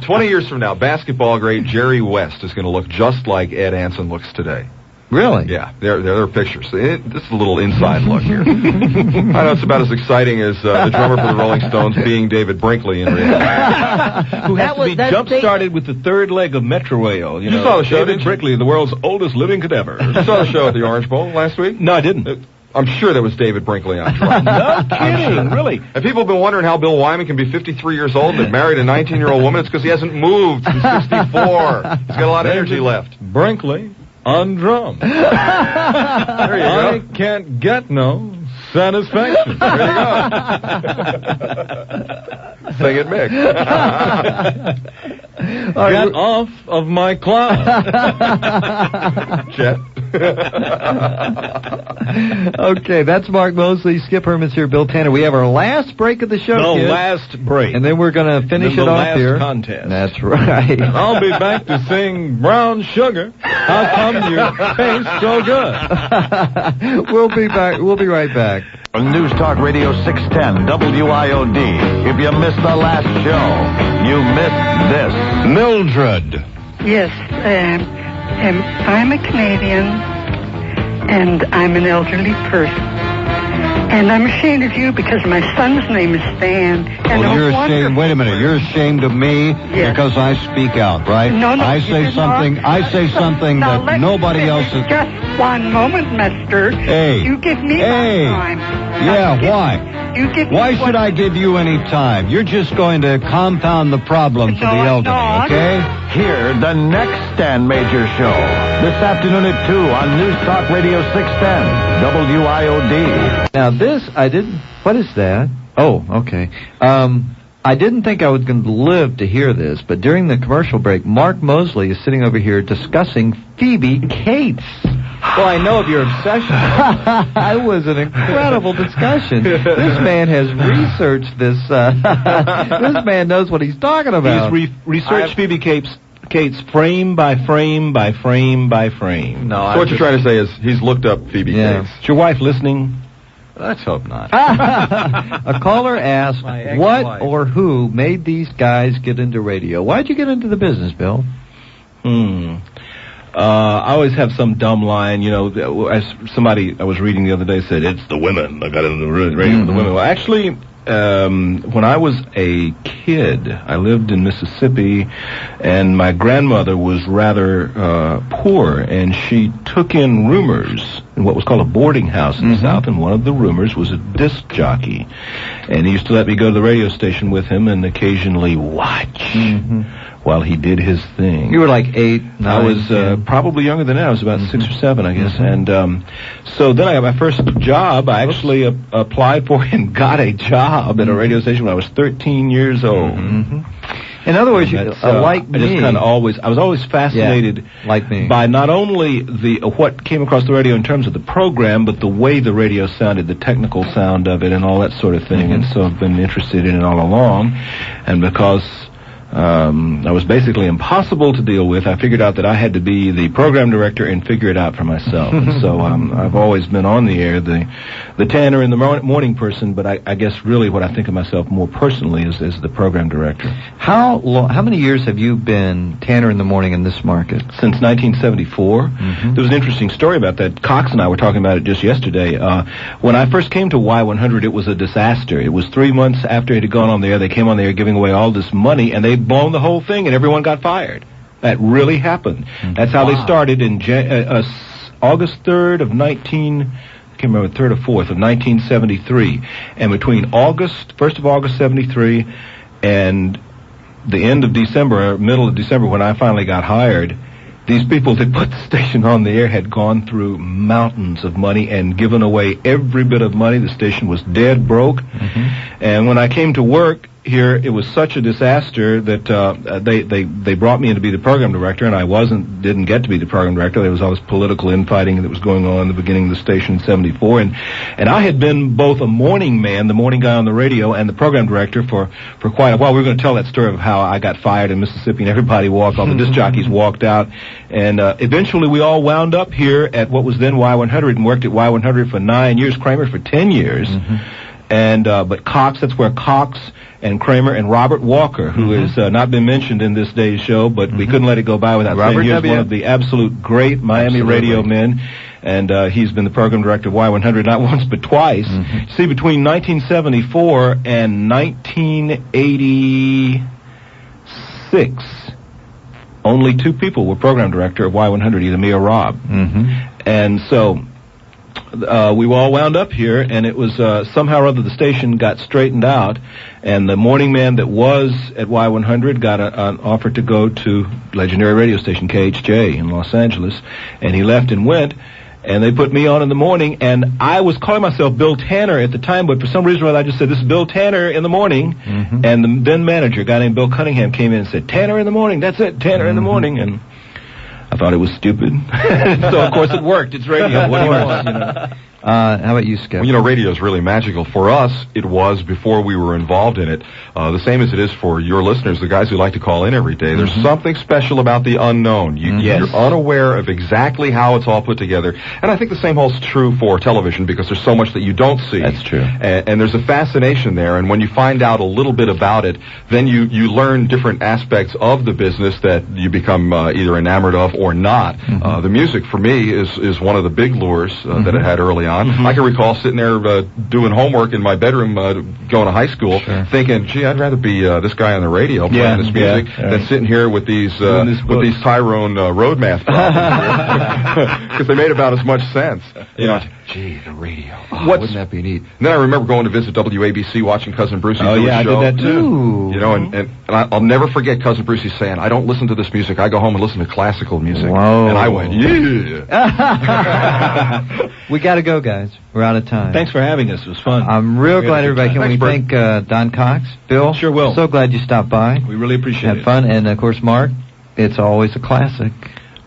20 years from now, basketball great Jerry West is going to look just like Ed Anson looks today. Really? Yeah, there are pictures. This is a little inside look here. I know it's about as exciting as the drummer for the Rolling Stones being David Brinkley in reality. Who has to be jump-started with the third leg of Metrorail. You saw the show, David didn't you? Brinkley, the world's oldest living cadaver. You saw the show at the Orange Bowl last week? No, I didn't. I'm sure there was David Brinkley on drum. No kidding, really. And people have been wondering how Bill Wyman can be 53 years old and married a 19-year-old woman. It's because he hasn't moved since 64. He's got a lot of energy left. Brinkley on drum. There you go. I can't get no satisfaction. There you go. Sing it, Mick. Get off of my cloud. Jet. Okay, that's Mark Mosley. Skip Herman's here, Bill Tanner. We have our last break of the show, The kids. last break. And then we're going to finish Then it the off last here. contest. That's right. I'll be back to sing Brown Sugar. How come you taste so good? We'll be back. We'll be right back. News Talk Radio 610 WIOD. If you missed the last show, you missed this. Mildred. Yes, I'm a Canadian, and I'm an elderly person. And I'm ashamed of you because my son's name is Stan. And Well, a you're wonderful- ashamed. Wait a minute. You're ashamed of me because I speak out, right? No, I you say did something. not. I say something Now, that let me nobody else finish. is. Just one moment, mister. Hey. You give me Hey. my time. Yeah. Why? You give me Why what- should I give you any time? You're just going to compound the problem for the elderly, okay? Hear the next Stan Major Show this afternoon at 2 on News Talk Radio 610 WIOD. Now this, I didn't. What is that? Oh, okay. I didn't think I was going to live to hear this, but during the commercial break, Mark Mosley is sitting over here discussing Phoebe Cates. Well, I know of your obsession. It was an incredible discussion. This man has researched this. This man knows what he's talking about. He's researched Phoebe Cates frame by frame by frame by frame. No, so what you're trying to say is he's looked up Phoebe Cates. Is your wife listening? Let's hope not. A caller asked, what or who made these guys get into radio? Why'd you get into the business, Bill? I always have some dumb line, you know, as somebody I was reading the other day said, it's the women. I got into the radio with the women. Well, actually, when I was a kid, I lived in Mississippi, and my grandmother was rather poor, and she took in roomers in what was called a boarding house in the South, and one of the roomers was a disc jockey. And he used to let me go to the radio station with him and occasionally watch while he did his thing. You were like 8, 9, I was probably younger than that. I was about 6 or 7, I guess. And so then I got my first job. I actually applied for and got a job at a radio station when I was 13 years old. In other words, like me, I was always fascinated by not only what came across the radio in terms of the program, but the way the radio sounded, the technical sound of it, and all that sort of thing. And so I've been interested in it all along. And because I was basically impossible to deal with, I figured out that I had to be the program director and figure it out for myself. And so I've always been on the air, the Tanner and the morning person, but I guess really what I think of myself more personally is the program director. How many years have you been Tanner in the morning in this market? Since 1974. There was an interesting story about that. Cox and I were talking about it just yesterday. When I first came to Y100, it was a disaster. It was 3 months after it had gone on the air. They came on the air giving away all this money, and they'd blown the whole thing, and everyone got fired. That really happened. That's how they started in August 3rd of I can't remember, 3rd or 4th of 1973. And between 1st of August 73 and the end of December, middle of December, when I finally got hired, these people that put the station on the air had gone through mountains of money and given away every bit of money. The station was dead broke. And when I came to work here, it was such a disaster that they brought me in to be the program director, and I didn't get to be the program director. There was all this political infighting that was going on in the beginning of the station in 74, and I had been both a morning man, the morning guy on the radio, and the program director for quite a while. We were going to tell that story of how I got fired in Mississippi, and everybody walked, all the disc jockeys walked out, and eventually we all wound up here at what was then Y100 and worked at Y100 for 9 years, Kramer for 10 years. And but Cox, that's where Cox and Kramer and Robert Walker, who has not been mentioned in this day's show, but we couldn't let it go by without saying he was one of the absolute great Miami radio men, and he's been the program director of Y100 not once but twice. See, between 1974 and 1986, only 2 people were program director of Y100, either me or Rob. And so we were all wound up here, and it was somehow or other the station got straightened out, and the morning man that was at Y100 got an offer to go to legendary radio station KHJ in Los Angeles, and he left and went, and they put me on in the morning, and I was calling myself Bill Tanner at the time, but for some reason or other I just said, this is Bill Tanner in the morning, and the then manager, a guy named Bill Cunningham, came in and said, Tanner in the morning, that's it, Tanner in the morning, and I thought it was stupid. So, of course, it worked. It's radio. What do you want, you know? How about you, Skip? Well, you know, radio is really magical. For us, it was before we were involved in it. The same as it is for your listeners, the guys who like to call in every day. There's something special about the unknown. You're unaware of exactly how it's all put together. And I think the same holds true for television because there's so much that you don't see. That's true. And there's a fascination there. And when you find out a little bit about it, then you learn different aspects of the business that you become either enamored of or not. The music, for me, is one of the big lures that it had early on. I can recall sitting there doing homework in my bedroom going to high school thinking, gee, I'd rather be this guy on the radio playing this music than sitting here with these Tyrone Roadmath problems because they made about as much sense. You know, gee, the radio. Wouldn't that be neat? And then I remember going to visit WABC, watching Cousin Brucey do a show. I did that too. You know, and I'll never forget Cousin Brucey saying, I don't listen to this music. I go home and listen to classical music. Whoa. And I went, yeah. We got to go, guys. We're out of time. Thanks for having us. It was fun. I'm real glad everybody came. We thank Don Cox, Bill. Sure will. So glad you stopped by. We really appreciate it. Had fun. And, of course, Mark, it's always a classic.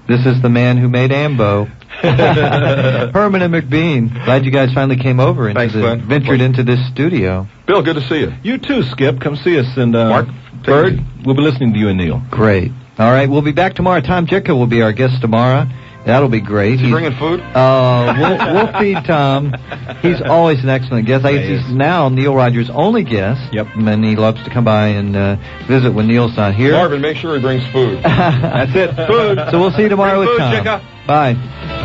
This is the man who made Ambo. Herman and McBean. Glad you guys finally came over and ventured into this studio. Bill, good to see you. You too, Skip. Come see us. And Mark, Bird, we'll be listening to you and Neil. Great. All right, we'll be back tomorrow. Tom Jicka will be our guest tomorrow. That'll be great. Is he bringing food? We'll feed Tom. He's always an excellent guest. I guess he's now Neil Rogers' only guest. Yep. And he loves to come by and visit when Neil's not here. Marvin, make sure he brings food. That's it. Food. So we'll see you tomorrow Bring with food, Tom. Chicka. Bye.